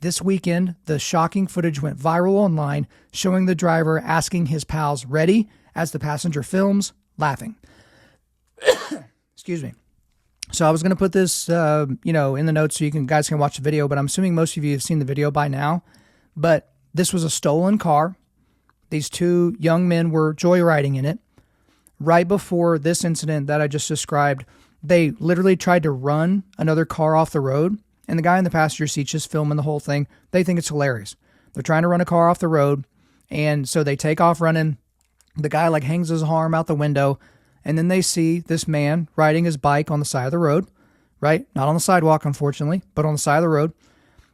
This weekend, the shocking footage went viral online, showing the driver asking his pals ready as the passenger films, laughing. Excuse me. So I was going to put this, in the notes so guys can watch the video, but I'm assuming most of you have seen the video by now. But this was a stolen car. These two young men were joyriding in it. Right before this incident that I just described, they literally tried to run another car off the road, and the guy in the passenger seat just filming the whole thing. They think it's hilarious. They're trying to run a car off the road, and so they take off running. The guy hangs his arm out the window, and then they see this man riding his bike on the side of the road, right? Not on the sidewalk, unfortunately, but on the side of the road.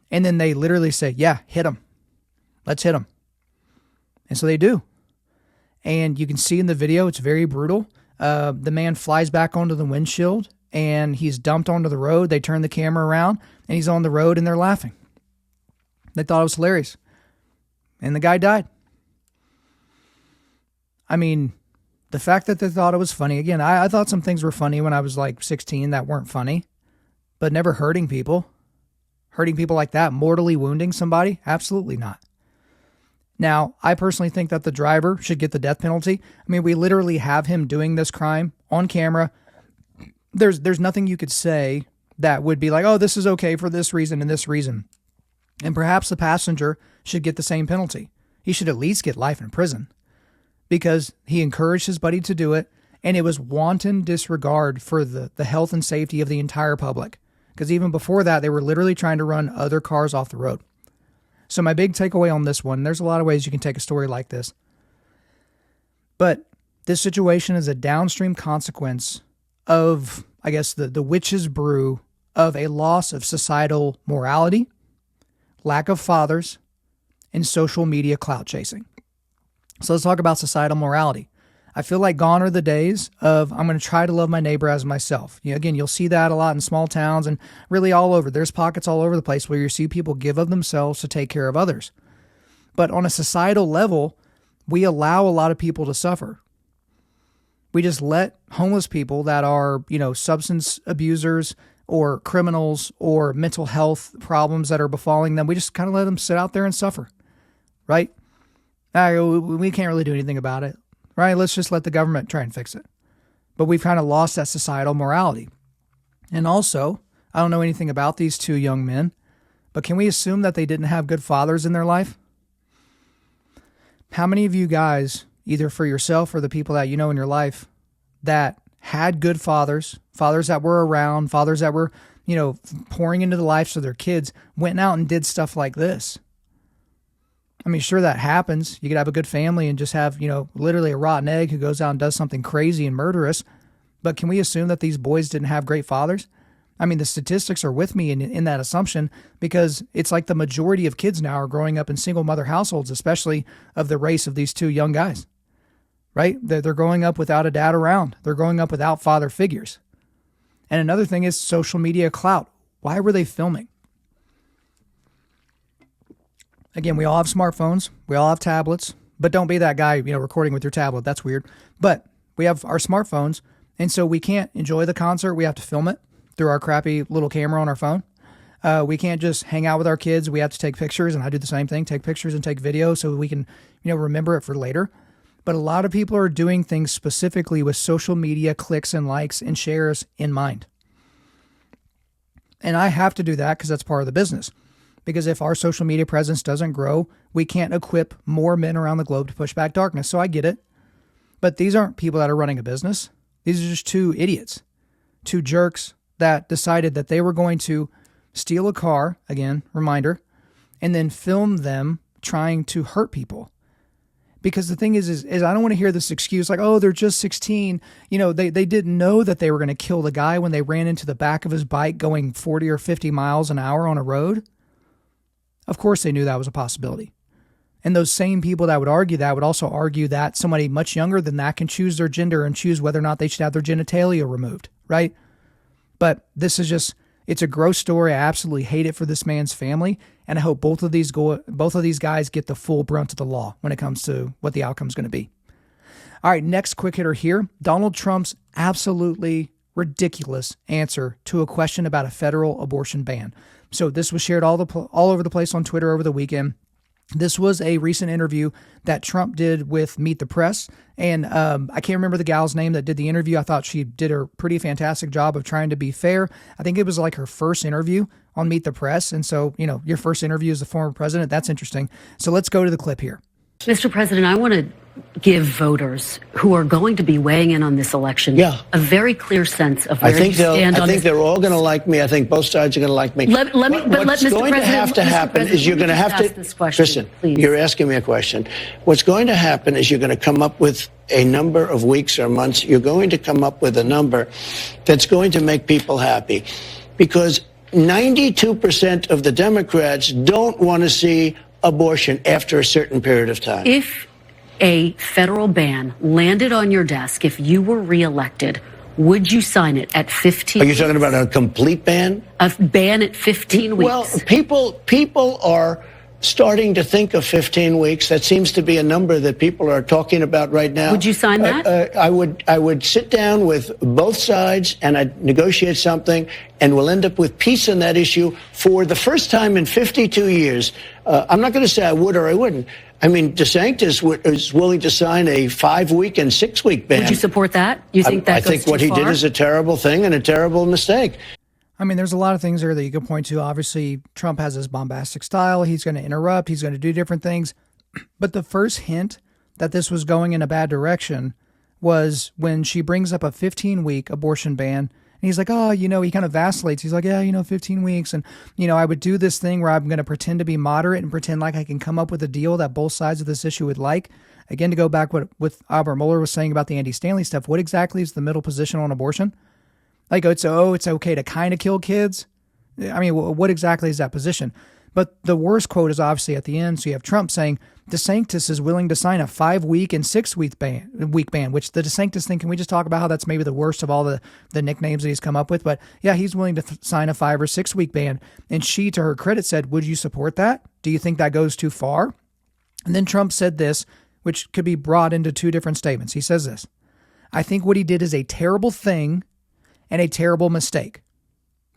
And then they literally say, "Yeah, hit him. Let's hit him." And so they do. And you can see in the video, it's very brutal. The man flies back onto the windshield and he's dumped onto the road. They turn the camera around and he's on the road and they're laughing. They thought it was hilarious. And the guy died. I mean, the fact that they thought it was funny, again, I thought some things were funny when I was 16 that weren't funny, but never hurting people. Hurting people like that, mortally wounding somebody? Absolutely not. Now, I personally think that the driver should get the death penalty. I mean, we literally have him doing this crime on camera. There's nothing you could say that would be oh, this is okay for this reason and this reason. And perhaps the passenger should get the same penalty. He should at least get life in prison because he encouraged his buddy to do it, and it was wanton disregard for the health and safety of the entire public. Because even before that, they were literally trying to run other cars off the road. So my big takeaway on this one, there's a lot of ways you can take a story like this. But this situation is a downstream consequence of, I guess, the witch's brew of a loss of societal morality, lack of fathers, and social media clout chasing. So let's talk about societal morality. I feel like gone are the days of I'm going to try to love my neighbor as myself. Again, you'll see that a lot in small towns and really all over. There's pockets all over the place where you see people give of themselves to take care of others. But on a societal level, we allow a lot of people to suffer. We just let homeless people that are, substance abusers or criminals or mental health problems that are befalling them, we just kind of let them sit out there and suffer, right? We can't really do anything about it. Right, let's just let the government try and fix it. But we've kind of lost that societal morality. And also, I don't know anything about these two young men, but can we assume that they didn't have good fathers in their life? How many of you guys, either for yourself or the people that you know in your life, that had good fathers that were around, fathers that were, pouring into the lives of their kids, went out and did stuff like this? I mean, sure, that happens. You could have a good family and just have, literally a rotten egg who goes out and does something crazy and murderous. But can we assume that these boys didn't have great fathers? I mean, the statistics are with me in that assumption because it's like the majority of kids now are growing up in single mother households, especially of the race of these two young guys, right? They're growing up without a dad around. They're growing up without father figures. And another thing is social media clout. Why were they filming? Again, we all have smartphones. We all have tablets. But don't be that guy, recording with your tablet. That's weird. But we have our smartphones. And so we can't enjoy the concert. We have to film it through our crappy little camera on our phone. We can't just hang out with our kids. We have to take pictures. And I do the same thing. Take pictures and take video so we can, remember it for later. But a lot of people are doing things specifically with social media clicks and likes and shares in mind. And I have to do that because that's part of the business. Because if our social media presence doesn't grow, we can't equip more men around the globe to push back darkness. So I get it. But these aren't people that are running a business. These are just two idiots, two jerks that decided that they were going to steal a car, again, reminder, and then film them trying to hurt people. Because the thing is I don't want to hear this excuse like, oh, they're just 16. You know, they didn't know that they were going to kill the guy when they ran into the back of his bike going 40 or 50 miles an hour on a road. Of course they knew that was a possibility. And those same people that would argue that would also argue that somebody much younger than that can choose their gender and choose whether or not they should have their genitalia removed, right? But this is just, it's a gross story. I absolutely hate it for this man's family. And I hope both of these guys get the full brunt of the law when it comes to what the outcome is going to be. All right, next quick hitter here. Donald Trump's absolutely ridiculous answer to a question about a federal abortion ban. So this was shared all over the place on Twitter over the weekend. This was a recent interview that Trump did with Meet the Press. And I can't remember the gal's name that did the interview. I thought she did a pretty fantastic job of trying to be fair. I think it was like her first interview on Meet the Press. And so, you know, your first interview as the former president, that's interesting. So let's go to the clip here. Mr. President, I want to give voters who are going to be weighing in on this election a very clear sense of where you stand on this. I think they're all going to like me. I think both sides are going to like me. What's going to have to happen is you're going to have to listen. You're asking me a question. What's going to happen is you're going to come up with a number of weeks or months. You're going to come up with a number that's going to make people happy, because 92% of the Democrats don't want to see abortion after a certain period of time. If a federal ban landed on your desk, if you were reelected, would you sign it at 15 weeks? Are you talking about a complete ban? A ban at 15 weeks. Well, people are starting to think of 15 weeks. That seems to be a number that people are talking about right now. Would you sign that? I would sit down with both sides and I'd negotiate something, and we'll end up with peace on that issue for the first time in 52 years. I'm not going to say I would or I wouldn't. I mean, DeSantis is willing to sign a 5-week and 6-week ban. Would you support that? You think that goes too far? I think what he did is a terrible thing and a terrible mistake. I mean, there's a lot of things there that you can point to. Obviously, Trump has his bombastic style. He's going to interrupt. He's going to do different things. But the first hint that this was going in a bad direction was when she brings up a 15-week abortion ban. And he's like, oh, you know, he kind of vacillates. He's like, yeah, you know, 15 weeks. And, you know, I would do this thing where I'm going to pretend to be moderate and pretend like I can come up with a deal that both sides of this issue would like. Again, to go back with Albert Mohler was saying about the Andy Stanley stuff, what exactly is the middle position on abortion? Like, it's okay to kind of kill kids. I mean, what exactly is that position? But the worst quote is obviously at the end. So you have Trump saying DeSantis is willing to sign a 5-week and 6-week ban, which the DeSantis thing, can we just talk about how that's maybe the worst of all the nicknames that he's come up with? But yeah, he's willing to sign a 5 or 6-week ban. And she, to her credit, said, would you support that? Do you think that goes too far? And then Trump said this, which could be brought into two different statements. He says this: I think what he did is a terrible thing and a terrible mistake.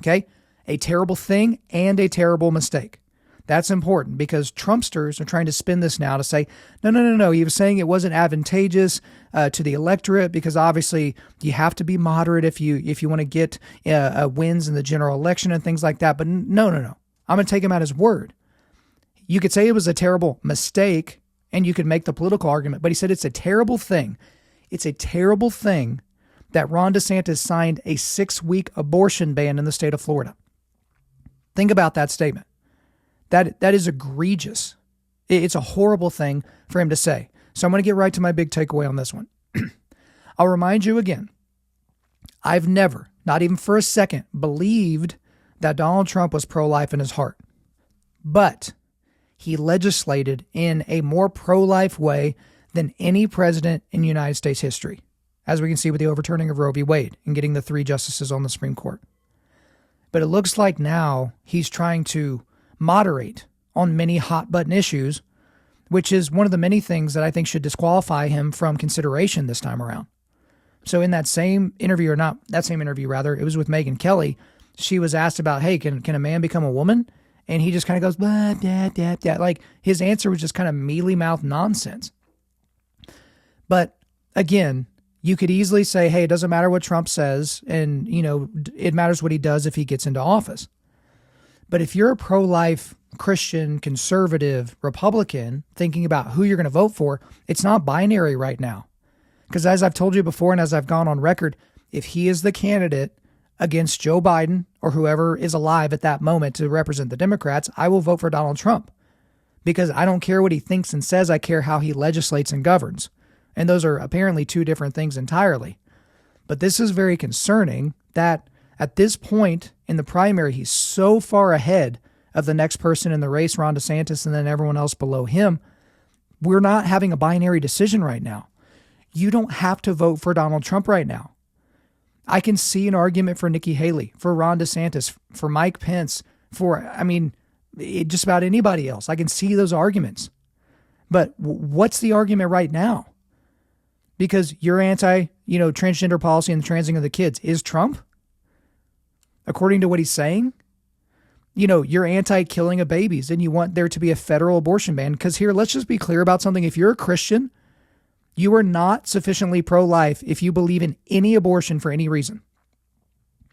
Okay? A terrible thing and a terrible mistake. That's important because Trumpsters are trying to spin this now to say, no. He was saying it wasn't advantageous to the electorate because obviously you have to be moderate if you want to get wins in the general election and things like that. But no. I'm going to take him at his word. You could say it was a terrible mistake and you could make the political argument, but he said it's a terrible thing. It's a terrible thing that Ron DeSantis signed a 6-week abortion ban in the state of Florida. Think about that statement. That is egregious. It's a horrible thing for him to say. So I'm going to get right to my big takeaway on this one. I'll remind you again, I've never, not even for a second, believed that Donald Trump was pro-life in his heart. But he legislated in a more pro-life way than any president in United States history, as we can see with the overturning of Roe v. Wade and getting the 3 justices on the Supreme Court. But it looks like now he's trying to moderate on many hot-button issues, which is one of the many things that I think should disqualify him from consideration this time around. So in that same interview, it was with Megyn Kelly. She was asked about, hey, can a man become a woman? And he just kind of goes, blah. Like his answer was just kind of mealy-mouthed nonsense. But again, you could easily say, hey, it doesn't matter what Trump says, and, it matters what he does if he gets into office. But if you're a pro-life Christian, conservative, Republican, thinking about who you're going to vote for, it's not binary right now. Because as I've told you before, and as I've gone on record, if he is the candidate against Joe Biden or whoever is alive at that moment to represent the Democrats, I will vote for Donald Trump. Because I don't care what he thinks and says, I care how he legislates and governs. And those are apparently two different things entirely. But this is very concerning that at this point in the primary, he's so far ahead of the next person in the race, Ron DeSantis, and then everyone else below him. We're not having a binary decision right now. You don't have to vote for Donald Trump right now. I can see an argument for Nikki Haley, for Ron DeSantis, for Mike Pence, just about anybody else. I can see those arguments. But what's the argument right now? Because you're anti, transgender policy and the transing of the kids. Is Trump? According to what he's saying? You're anti-killing of babies and you want there to be a federal abortion ban. Because here, let's just be clear about something. If you're a Christian, you are not sufficiently pro-life if you believe in any abortion for any reason.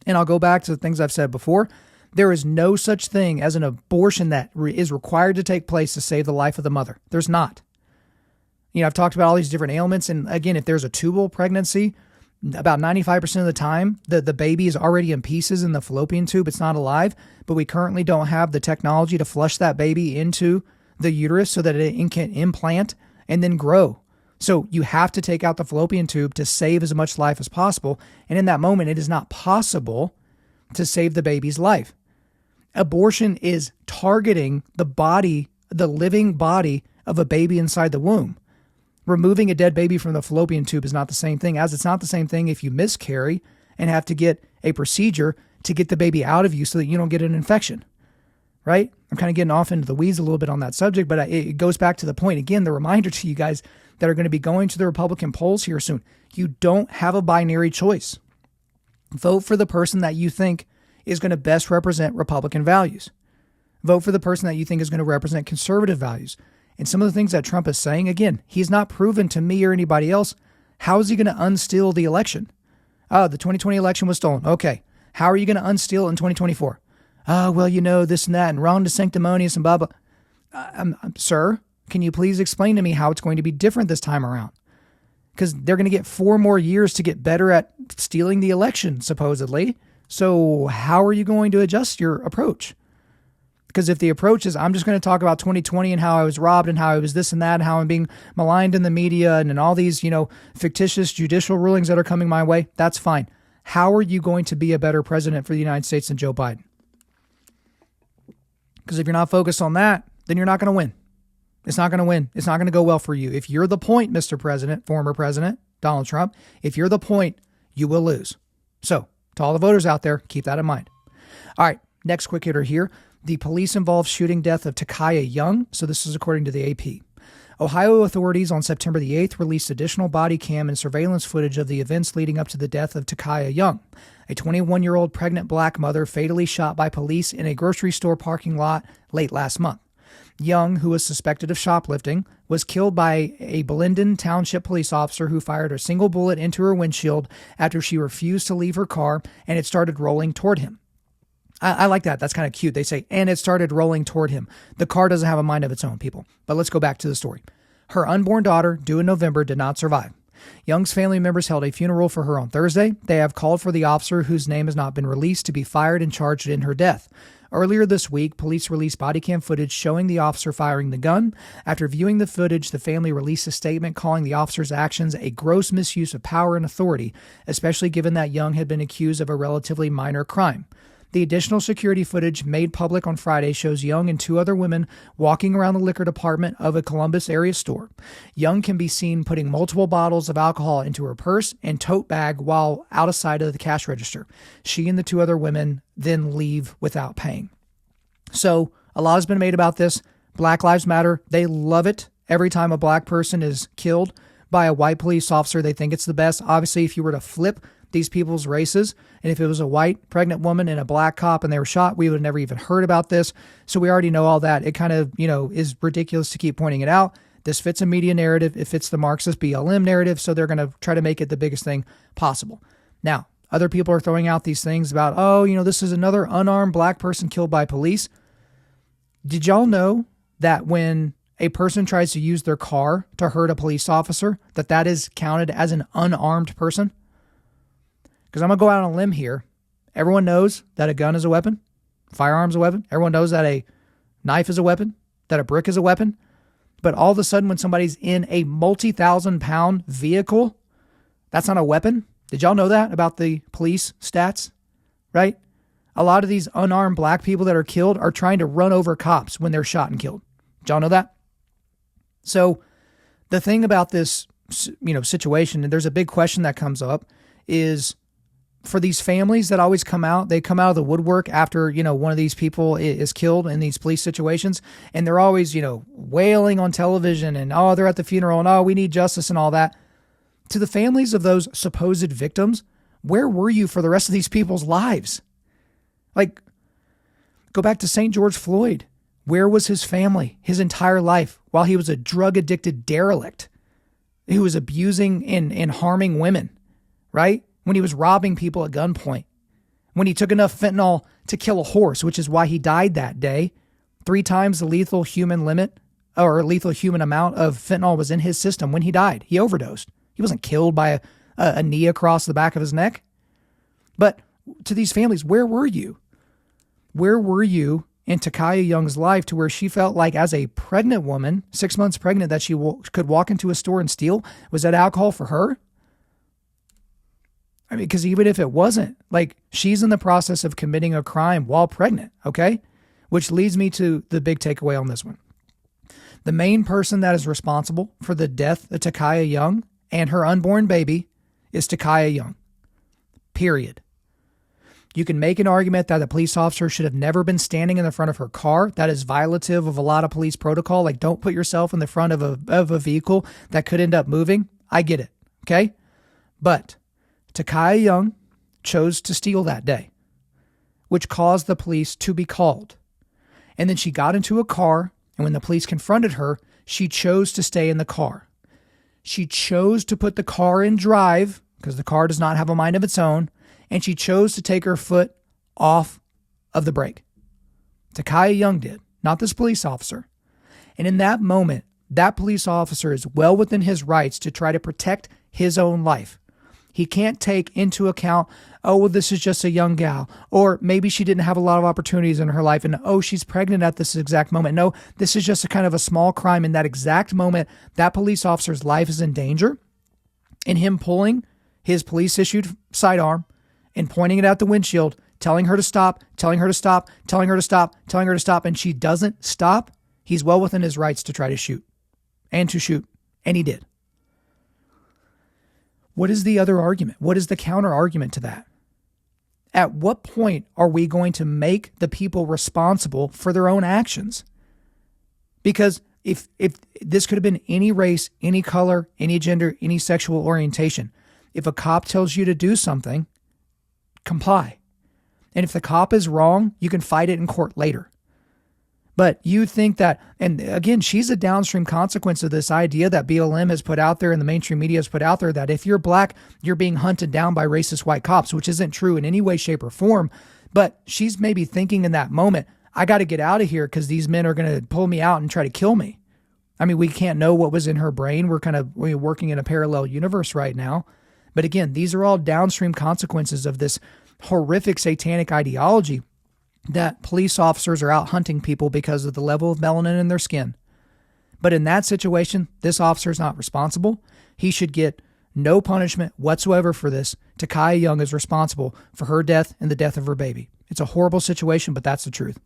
And I'll go back to the things I've said before. There is no such thing as an abortion that is required to take place to save the life of the mother. There's not. I've talked about all these different ailments. And again, if there's a tubal pregnancy, about 95% of the time, the baby is already in pieces in the fallopian tube. It's not alive, but we currently don't have the technology to flush that baby into the uterus so that it can implant and then grow. So you have to take out the fallopian tube to save as much life as possible. And in that moment, it is not possible to save the baby's life. Abortion is targeting the body, the living body of a baby inside the womb. Removing a dead baby from the fallopian tube is not the same thing, as it's not the same thing if you miscarry and have to get a procedure to get the baby out of you so that you don't get an infection, right? I'm kind of getting off into the weeds a little bit on that subject, but it goes back to the point. Again, the reminder to you guys that are going to be going to the Republican polls here soon. You don't have a binary choice. Vote for the person that you think is going to best represent Republican values. Vote for the person that you think is going to represent conservative values. And some of the things that Trump is saying, again, he's not proven to me or anybody else. How is he going to unsteal the election? The 2020 election was stolen. Okay. How are you going to unsteal it in 2024? This and that, and wrong to sanctimonious and blah, blah. Sir, can you please explain to me how it's going to be different this time around? Because they're going to get 4 more years to get better at stealing the election, supposedly. So how are you going to adjust your approach? Because if the approach is, I'm just going to talk about 2020 and how I was robbed and how I was this and that and how I'm being maligned in the media and all these, fictitious judicial rulings that are coming my way, that's fine. How are you going to be a better president for the United States than Joe Biden? Because if you're not focused on that, then you're not going to win. It's not going to win. It's not going to go well for you. If you're the point, Mr. President, former President Donald Trump, if you're the point, you will lose. So to all the voters out there, keep that in mind. All right, next quick hitter here. The police-involved shooting death of Takaya Young. So this is according to the AP. Ohio authorities on September the 8th released additional body cam and surveillance footage of the events leading up to the death of Takaya Young, a 21-year-old pregnant black mother fatally shot by police in a grocery store parking lot late last month. Young, who was suspected of shoplifting, was killed by a Blendon Township police officer who fired a single bullet into her windshield after she refused to leave her car and it started rolling toward him. I like that. That's kind of cute. They say, and it started rolling toward him. The car doesn't have a mind of its own, people. But let's go back to the story. Her unborn daughter, due in November, did not survive. Young's family members held a funeral for her on Thursday. They have called for the officer, whose name has not been released, to be fired and charged in her death. Earlier this week, police released body cam footage showing the officer firing the gun. After viewing the footage, the family released a statement calling the officer's actions a gross misuse of power and authority, especially given that Young had been accused of a relatively minor crime. The additional security footage made public on Friday shows Young and 2 other women walking around the liquor department of a Columbus area store. Young can be seen putting multiple bottles of alcohol into her purse and tote bag while out of sight of the cash register. She and the 2 other women then leave without paying. So a lot has been made about this. Black Lives Matter. They love it. Every time a black person is killed by a white police officer, they think it's the best. Obviously, if you were to flip these people's races, and if it was a white pregnant woman and a black cop and they were shot, we would have never even heard about this. So we already know all that. It kind of, is ridiculous to keep pointing it out. This fits a media narrative. It fits the Marxist BLM narrative, so they're going to try to make it the biggest thing possible. Now, other people are throwing out these things about, this is another unarmed black person killed by police. Did y'all know that when a person tries to use their car to hurt a police officer, that is counted as an unarmed person? Because I'm going to go out on a limb here. Everyone knows that a gun is a weapon, firearms a weapon. Everyone knows that a knife is a weapon, that a brick is a weapon. But all of a sudden, when somebody's in a multi-thousand-pound vehicle, that's not a weapon. Did y'all know that about the police stats? Right? A lot of these unarmed black people that are killed are trying to run over cops when they're shot and killed. Did y'all know that? So the thing about this, situation, and there's a big question that comes up, is for these families that always they come out of the woodwork after, one of these people is killed in these police situations. And they're always, wailing on television and, they're at the funeral and, we need justice and all that. To the families of those supposed victims, where were you for the rest of these people's lives? Like, go back to St. George Floyd. Where was his family his entire life while he was a drug-addicted derelict who was abusing and harming women, right? When he was robbing people at gunpoint, when he took enough fentanyl to kill a horse, which is why he died that day. 3 times the lethal human limit or lethal human amount of fentanyl was in his system when he died. He overdosed. He wasn't killed by a knee across the back of his neck. But to these families, where were you? Where were you in Takaya Young's life to where she felt like as a pregnant woman, 6 months pregnant, that she could walk into a store and steal? Was that alcohol for her? I mean, because even if it wasn't, like, she's in the process of committing a crime while pregnant, okay? Which leads me to the big takeaway on this one. The main person that is responsible for the death of Takaya Young and her unborn baby is Takaya Young. Period. You can make an argument that the police officer should have never been standing in the front of her car. That is violative of a lot of police protocol. Like, don't put yourself in the front of a vehicle that could end up moving. I get it, okay? But Takaya Young chose to steal that day, which caused the police to be called. And then she got into a car, and when the police confronted her, she chose to stay in the car. She chose to put the car in drive, because the car does not have a mind of its own, and she chose to take her foot off of the brake. Takaya Young did, not this police officer. And in that moment, that police officer is well within his rights to try to protect his own life. He can't take into account, this is just a young gal, or maybe she didn't have a lot of opportunities in her life, and she's pregnant at this exact moment. No, this is just a kind of a small crime. In that exact moment, that police officer's life is in danger, and him pulling his police-issued sidearm and pointing it at the windshield, telling her to stop, telling her to stop, telling her to stop, telling her to stop, and she doesn't stop, he's well within his rights to try to shoot, and he did. What is the other argument? What is the counter argument to that? At what point are we going to make the people responsible for their own actions? Because if this could have been any race, any color, any gender, any sexual orientation, if a cop tells you to do something, comply. And if the cop is wrong, you can fight it in court later. But you think that, and again, she's a downstream consequence of this idea that BLM has put out there and the mainstream media has put out there that if you're black, you're being hunted down by racist white cops, which isn't true in any way, shape, or form. But she's maybe thinking in that moment, I got to get out of here because these men are going to pull me out and try to kill me. I mean, we can't know what was in her brain. We're working in a parallel universe right now. But again, these are all downstream consequences of this horrific satanic ideology that police officers are out hunting people because of the level of melanin in their skin. But in that situation, this officer is not responsible. He should get no punishment whatsoever for this. Takaya Young is responsible for her death and the death of her baby. It's a horrible situation, but that's the truth.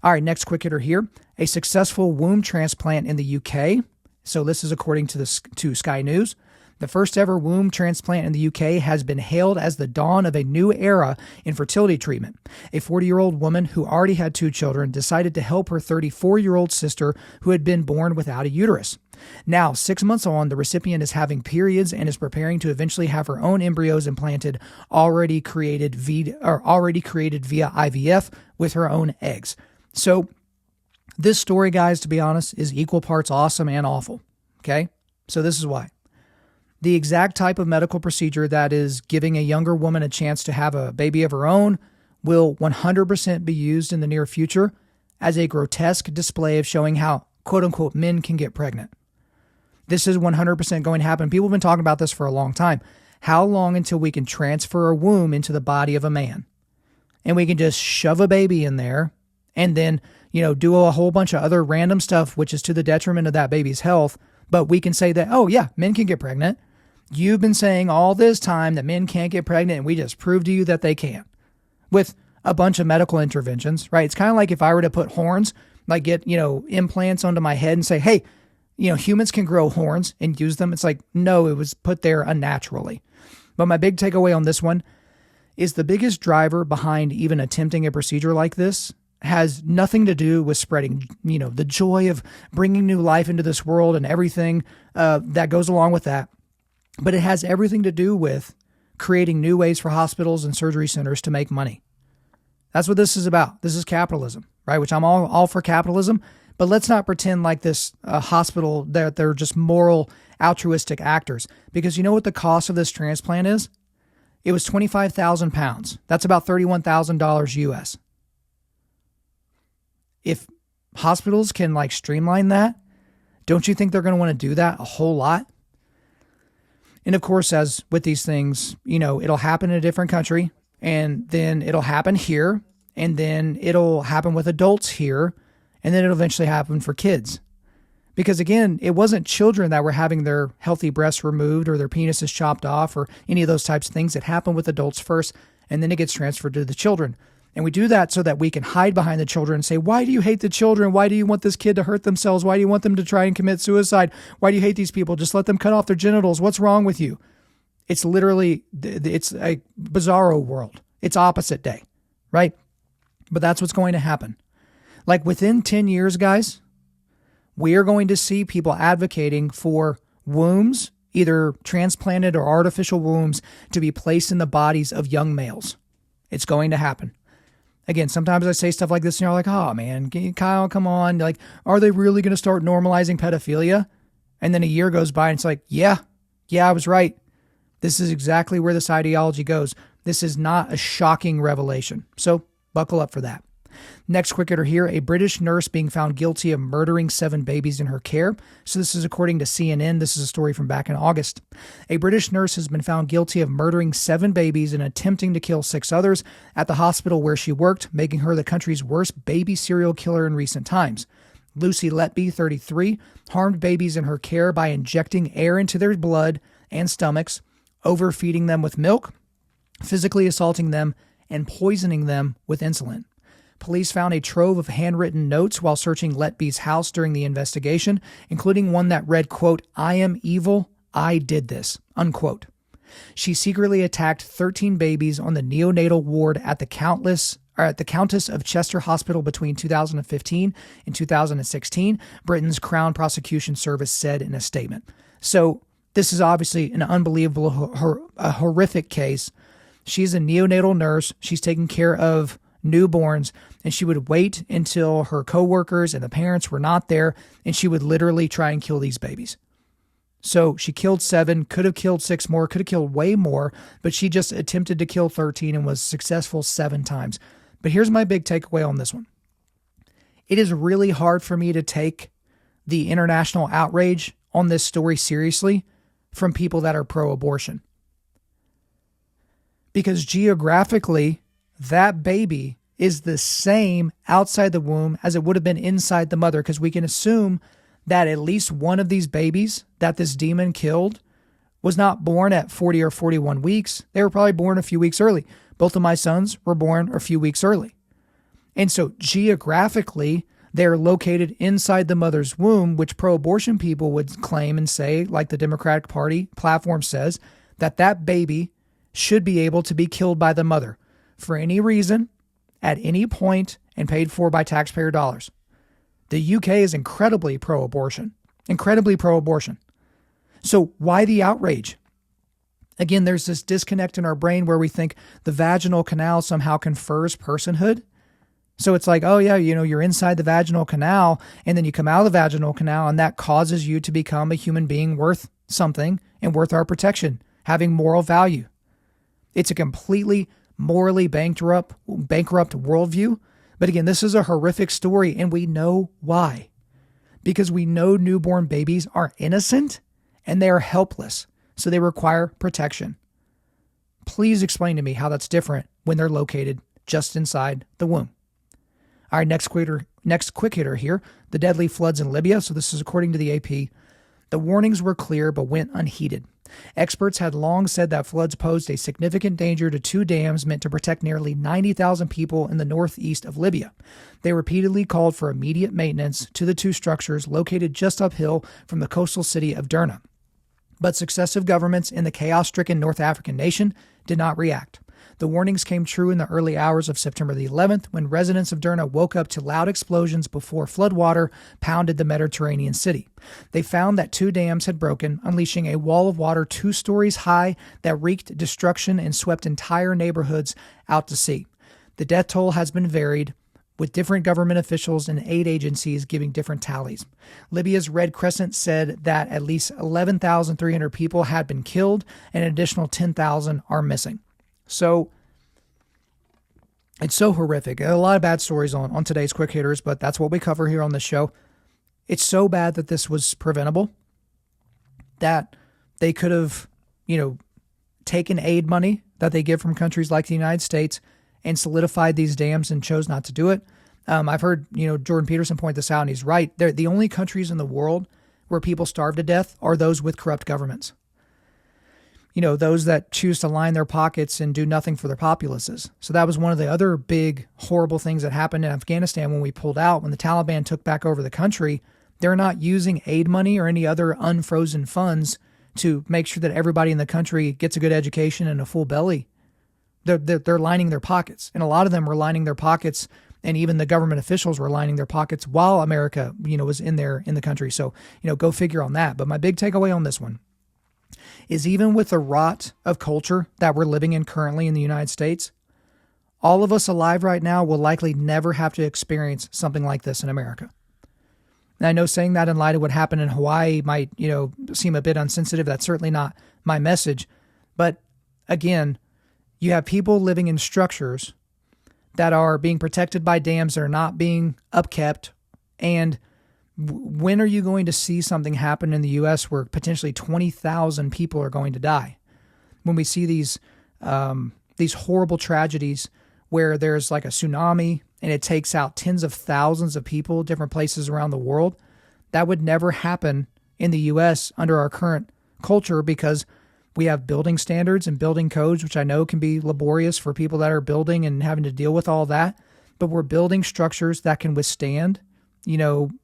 All right, next quick hitter here. A successful womb transplant in the UK. So this is according to Sky News. The first ever womb transplant in the UK has been hailed as the dawn of a new era in fertility treatment. A 40-year-old woman who already had 2 children decided to help her 34-year-old sister who had been born without a uterus. Now, 6 months on, the recipient is having periods and is preparing to eventually have her own embryos implanted, already created via IVF with her own eggs. So This story, guys, to be honest, is equal parts awesome and awful. Okay? So this is why. The exact type of medical procedure that is giving a younger woman a chance to have a baby of her own will 100% be used in the near future as a grotesque display of showing how, quote unquote, men can get pregnant. This is 100% going to happen. People have been talking about this for a long time. How long until we can transfer a womb into the body of a man? And we can just shove a baby in there and then, do a whole bunch of other random stuff, which is to the detriment of that baby's health. But we can say that, oh yeah, men can get pregnant. You've been saying all this time that men can't get pregnant, and we just proved to you that they can. With a bunch of medical interventions, right? It's kind of like if I were to put horns, like get, implants onto my head and say, hey, humans can grow horns and use them. It's like, no, it was put there unnaturally. But my big takeaway on this one is the biggest driver behind even attempting a procedure like this has nothing to do with spreading, the joy of bringing new life into this world and everything that goes along with that. But it has everything to do with creating new ways for hospitals and surgery centers to make money. That's what this is about. This is capitalism, right? Which I'm all for capitalism, but let's not pretend like this hospital, that they're just moral, altruistic actors. Because you know what the cost of this transplant is? It was 25,000 pounds. That's about $31,000 US. If hospitals can streamline that, don't you think they're going to want to do that a whole lot? And of course, as with these things, it'll happen in a different country, and then it'll happen here, and then it'll happen with adults here, and then it'll eventually happen for kids. Because again, it wasn't children that were having their healthy breasts removed or their penises chopped off or any of those types of things. It happened with adults first, and then it gets transferred to the children. And we do that so that we can hide behind the children and say, why do you hate the children? Why do you want this kid to hurt themselves? Why do you want them to try and commit suicide? Why do you hate these people? Just let them cut off their genitals. What's wrong with you? It's literally, it's a bizarro world. It's opposite day, right? But that's what's going to happen. Within 10 years, guys, we are going to see people advocating for wombs, either transplanted or artificial wombs, to be placed in the bodies of young males. It's going to happen. Again, sometimes I say stuff like this and you're like, oh man, Kyle, come on. Are they really going to start normalizing pedophilia? And then a year goes by and it's like, yeah, I was right. This is exactly where this ideology goes. This is not a shocking revelation. So buckle up for that. Next quick hitter here, a British nurse being found guilty of murdering 7 babies in her care. So this is according to CNN. This is a story from back in August. A British nurse has been found guilty of murdering 7 babies and attempting to kill 6 others at the hospital where she worked, making her the country's worst baby serial killer in recent times. Lucy Letby, 33, harmed babies in her care by injecting air into their blood and stomachs, overfeeding them with milk, physically assaulting them, and poisoning them with insulin. Police found a trove of handwritten notes while searching Letby's house during the investigation, including one that read, quote, "I am evil, I did this," unquote. She secretly attacked 13 babies on the neonatal ward at the Countess of Chester Hospital between 2015 and 2016, Britain's Crown Prosecution Service said in a statement. So this is obviously an unbelievable, horrific case. She's a neonatal nurse. She's taking care of newborns, and she would wait until her coworkers and the parents were not there, and she would literally try and kill these babies. So she killed 7, could have killed 6 more, could have killed way more, but she just attempted to kill 13 and was successful 7 times. But here's my big takeaway on this one. It is really hard for me to take the international outrage on this story seriously from people that are pro-abortion. Because geographically, that baby is the same outside the womb as it would have been inside the mother, because we can assume that at least one of these babies that this demon killed was not born at 40 or 41 weeks. They were probably born a few weeks early. Both of my sons were born a few weeks early. And so geographically, they're located inside the mother's womb, which pro-abortion people would claim and say, like the Democratic Party platform says, that that baby should be able to be killed by the mother for any reason, at any point, and paid for by taxpayer dollars. The UK is incredibly pro-abortion. So why the outrage? Again, there's this disconnect in our brain where we think the vaginal canal somehow confers personhood. So it's like, oh yeah, you're inside the vaginal canal and then you come out of the vaginal canal and that causes you to become a human being worth something and worth our protection, having moral value. It's a completely morally bankrupt worldview. But again, this is a horrific story and we know why. Because we know newborn babies are innocent and they are helpless. So they require protection. Please explain to me how that's different when they're located just inside the womb. All right, next quick hitter here. The deadly floods in Libya. So this is according to the AP. The warnings were clear but went unheeded. Experts had long said that floods posed a significant danger to two dams meant to protect nearly 90,000 people in the northeast of Libya. They repeatedly called for immediate maintenance to the two structures located just uphill from the coastal city of Derna. But successive governments in the chaos-stricken North African nation did not react. The warnings came true in the early hours of September the 11th when residents of Derna woke up to loud explosions before floodwater pounded the Mediterranean city. They found that two dams had broken, unleashing a wall of water 2 stories high that wreaked destruction and swept entire neighborhoods out to sea. The death toll has been varied, with different government officials and aid agencies giving different tallies. Libya's Red Crescent said that at least 11,300 people had been killed and an additional 10,000 are missing. So it's so horrific. A lot of bad stories on today's Quick Hitters, but that's what we cover here on the show. It's so bad that this was preventable, that they could have, taken aid money that they give from countries like the United States and solidified these dams and chose not to do it. I've heard, Jordan Peterson point this out, and he's right. They're the only countries in the world where people starve to death are those with corrupt governments. Those that choose to line their pockets and do nothing for their populaces. So that was one of the other big, horrible things that happened in Afghanistan when we pulled out. When the Taliban took back over the country, they're not using aid money or any other unfrozen funds to make sure that everybody in the country gets a good education and a full belly. They're lining their pockets. And a lot of them were lining their pockets, and even the government officials were lining their pockets while America, was in the country. So, go figure on that. But my big takeaway on this one is even with the rot of culture that we're living in currently in the United States, all of us alive right now will likely never have to experience something like this in America. And I know saying that in light of what happened in Hawaii might, seem a bit unsensitive. That's certainly not my message. But again, you have people living in structures that are being protected by dams that are not being upkept. And when are you going to see something happen in the U.S. where potentially 20,000 people are going to die? When we see these horrible tragedies where there's like a tsunami and it takes out tens of thousands of people, different places around the world, that would never happen in the U.S. under our current culture because we have building standards and building codes, which I know can be laborious for people that are building and having to deal with all that. But we're building structures that can withstand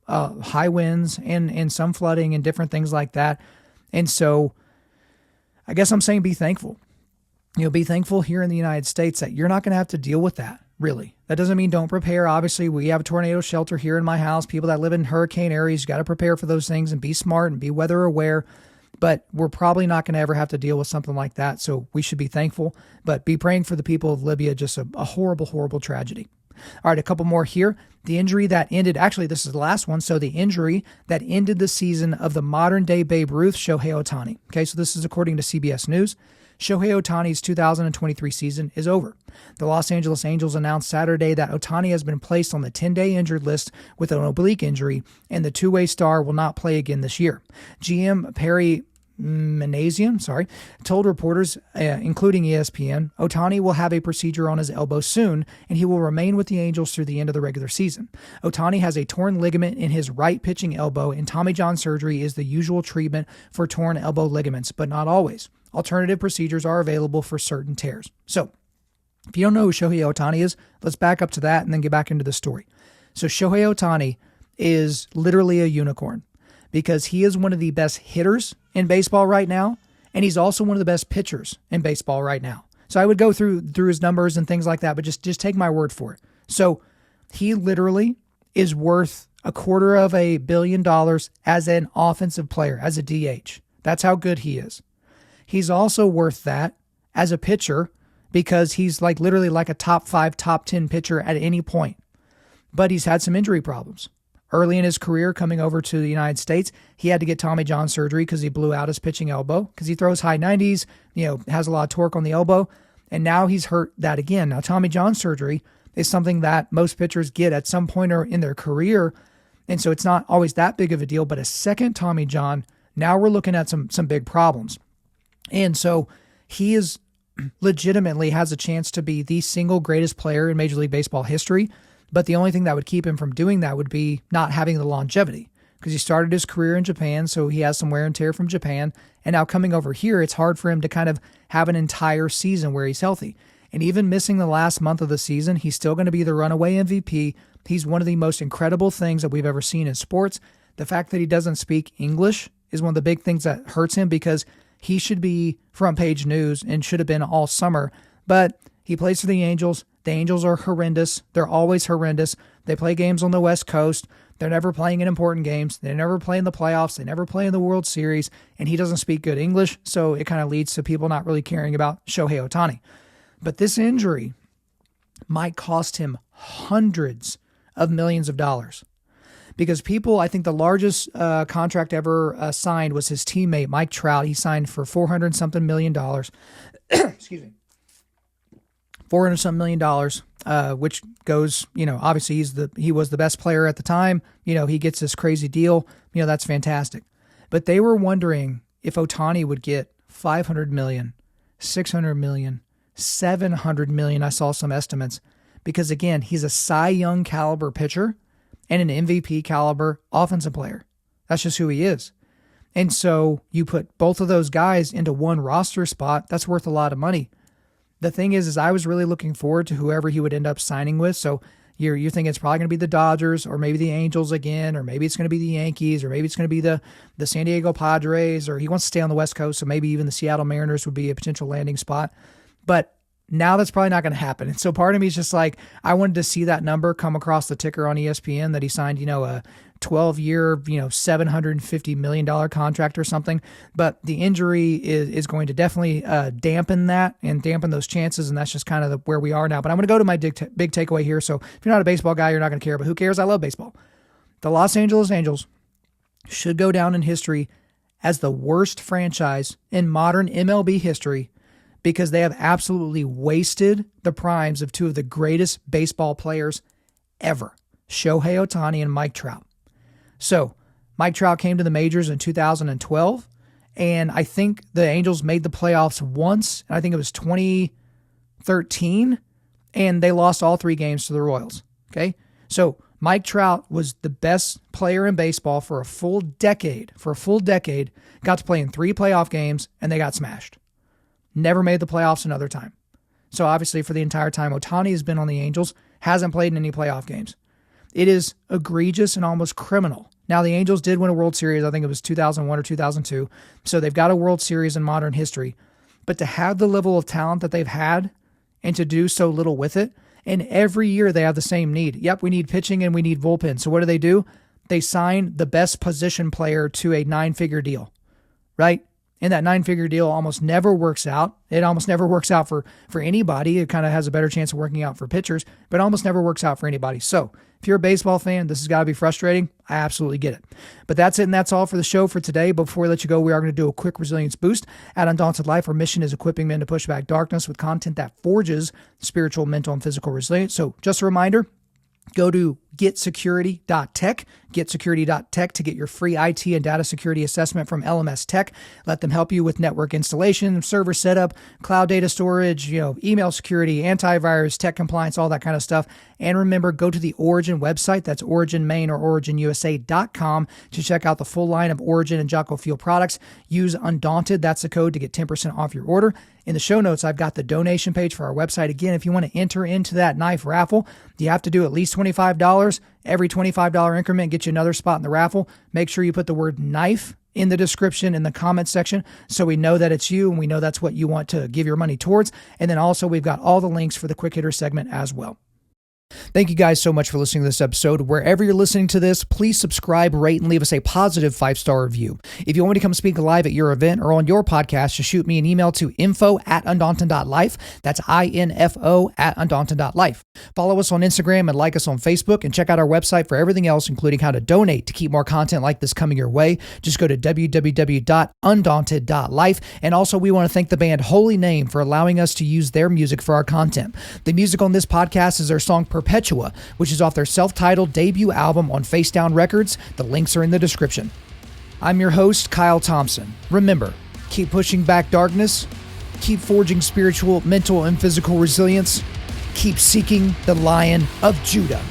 high winds and some flooding and different things like that. And so I guess I'm saying be thankful. Be thankful here in the United States that you're not going to have to deal with that, really. That doesn't mean don't prepare. Obviously, we have a tornado shelter here in my house. People that live in hurricane areas, you got to prepare for those things and be smart and be weather aware. But we're probably not going to ever have to deal with something like that. So we should be thankful, but be praying for the people of Libya. Just a horrible, horrible tragedy. All right, a couple more here. The injury that ended, actually, this is the last one. So the injury that ended the season of the modern day Babe Ruth, Shohei Ohtani. Okay, so this is according to CBS News. Shohei Ohtani's 2023 season is over. The Los Angeles Angels announced Saturday that Ohtani has been placed on the 10-day injured list with an oblique injury, and the two-way star will not play again this year. GM Perry Manassian, told reporters, including ESPN, Ohtani will have a procedure on his elbow soon, and he will remain with the Angels through the end of the regular season. Ohtani has a torn ligament in his right pitching elbow, and Tommy John surgery is the usual treatment for torn elbow ligaments, but not always. Alternative procedures are available for certain tears. So, if you don't know who Shohei Ohtani is, let's back up to that and then get back into the story. So Shohei Ohtani is literally a unicorn, because he is one of the best hitters in baseball right now, and he's also one of the best pitchers in baseball right now. So I would go through his numbers and things like that, but just take my word for it. So he literally is worth $250 million as an offensive player, as a DH. That's how good he is. He's also worth that as a pitcher because he's literally like a top 5, top 10 pitcher at any point. but he's had some injury problems. Early in his career coming over to the United States, he had to get Tommy John surgery because he blew out his pitching elbow because he throws high 90s, has a lot of torque on the elbow. And now he's hurt that again. Now, Tommy John surgery is something that most pitchers get at some point in their career. And so it's not always that big of a deal, but a second Tommy John, now we're looking at some big problems. And so he is legitimately has a chance to be the single greatest player in Major League Baseball history. But the only thing that would keep him from doing that would be not having the longevity, because he started his career in Japan, so he has some wear and tear from Japan. And now coming over here, it's hard for him to kind of have an entire season where he's healthy. And even missing the last month of the season, he's still going to be the runaway MVP. He's one of the most incredible things that we've ever seen in sports. The fact that he doesn't speak English is one of the big things that hurts him, because he should be front page news and should have been all summer. But he plays for the Angels. The Angels are horrendous. They're always horrendous. They play games on the West Coast. They're never playing in important games. They never play in the playoffs. They never play in the World Series. And he doesn't speak good English, so it kind of leads to people not really caring about Shohei Ohtani. But this injury might cost him hundreds of millions of dollars. Because I think the largest contract ever signed was his teammate, Mike Trout. He signed for $400-something million. Excuse me. $400-something million, which goes, obviously he was the best player at the time. He gets this crazy deal. That's fantastic. But they were wondering if Ohtani would get $500 million, $600 million, $700 million. I saw some estimates, because again, he's a Cy Young caliber pitcher and an MVP caliber offensive player. That's just who he is. And so you put both of those guys into one roster spot, that's worth a lot of money. The thing is I was really looking forward to whoever he would end up signing with. So you're thinking it's probably going to be the Dodgers, or maybe the Angels again, or maybe it's going to be the Yankees, or maybe it's going to be the San Diego Padres, or he wants to stay on the West Coast, so maybe even the Seattle Mariners would be a potential landing spot. But now that's probably not going to happen. And so part of me is just like, I wanted to see that number come across the ticker on ESPN that he signed, a 12-year, $750 million contract or something. But the injury is going to definitely dampen that and dampen those chances. And that's just kind of where we are now. But I'm going to go to my big takeaway here. So if you're not a baseball guy, you're not going to care. But who cares? I love baseball. The Los Angeles Angels should go down in history as the worst franchise in modern MLB history, because they have absolutely wasted the primes of two of the greatest baseball players ever, Shohei Ohtani and Mike Trout. So Mike Trout came to the majors in 2012, and I think the Angels made the playoffs once, and I think it was 2013, and they lost all 3 games to the Royals. Okay, so Mike Trout was the best player in baseball for a full decade. Got to play in 3 playoff games, and they got smashed. Never made the playoffs another time. So obviously for the entire time Ohtani has been on the Angels, hasn't played in any playoff games. It is egregious and almost criminal. Now, the Angels did win a World Series. I think it was 2001 or 2002. So they've got a World Series in modern history. But to have the level of talent that they've had and to do so little with it, and every year they have the same need. Yep, we need pitching and we need bullpen. So what do? They sign the best position player to a 9-figure deal, right? And that 9-figure deal almost never works out. It almost never works out for anybody. It kind of has a better chance of working out for pitchers, but it almost never works out for anybody. So if you're a baseball fan, this has got to be frustrating. I absolutely get it. But that's it, and that's all for the show for today. Before we let you go, we are going to do a quick resilience boost. At Undaunted.Life, our mission is equipping men to push back darkness with content that forges spiritual, mental, and physical resilience. So just a reminder, go to getsecurity.tech, getsecurity.tech to get your free IT and data security assessment from LMS Tech. Let them help you with network installation, server setup, cloud data storage, email security, antivirus, tech compliance, all that kind of stuff. And remember, go to the Origin website. That's Origin Maine or OriginUSA.com to check out the full line of Origin and Jocko Fuel products. Use Undaunted. That's the code to get 10% off your order. In the show notes, I've got the donation page for our website. Again, if you want to enter into that knife raffle, you have to do at least $25. Every $25 increment gets you another spot in the raffle. Make sure you put the word knife in the description in the comments section so we know that it's you and we know that's what you want to give your money towards. And then also we've got all the links for the quick hitter segment as well. Thank you guys so much for listening to this episode. Wherever you're listening to this, please subscribe, rate, and leave us a positive 5-star review. If you want me to come speak live at your event or on your podcast, just shoot me an email to info@Undaunted.Life. That's info@Undaunted.Life. Follow us on Instagram and like us on Facebook, and check out our website for everything else, including how to donate to keep more content like this coming your way. Just go to www.Undaunted.Life. And also, we want to thank the band Holy Name for allowing us to use their music for our content. The music on this podcast is their song Perpetua, which is off their self-titled debut album on Face Down Records. The links are in the description. I'm your host, Kyle Thompson. Remember, keep pushing back darkness, keep forging spiritual, mental, and physical resilience, keep seeking the Lion of Judah.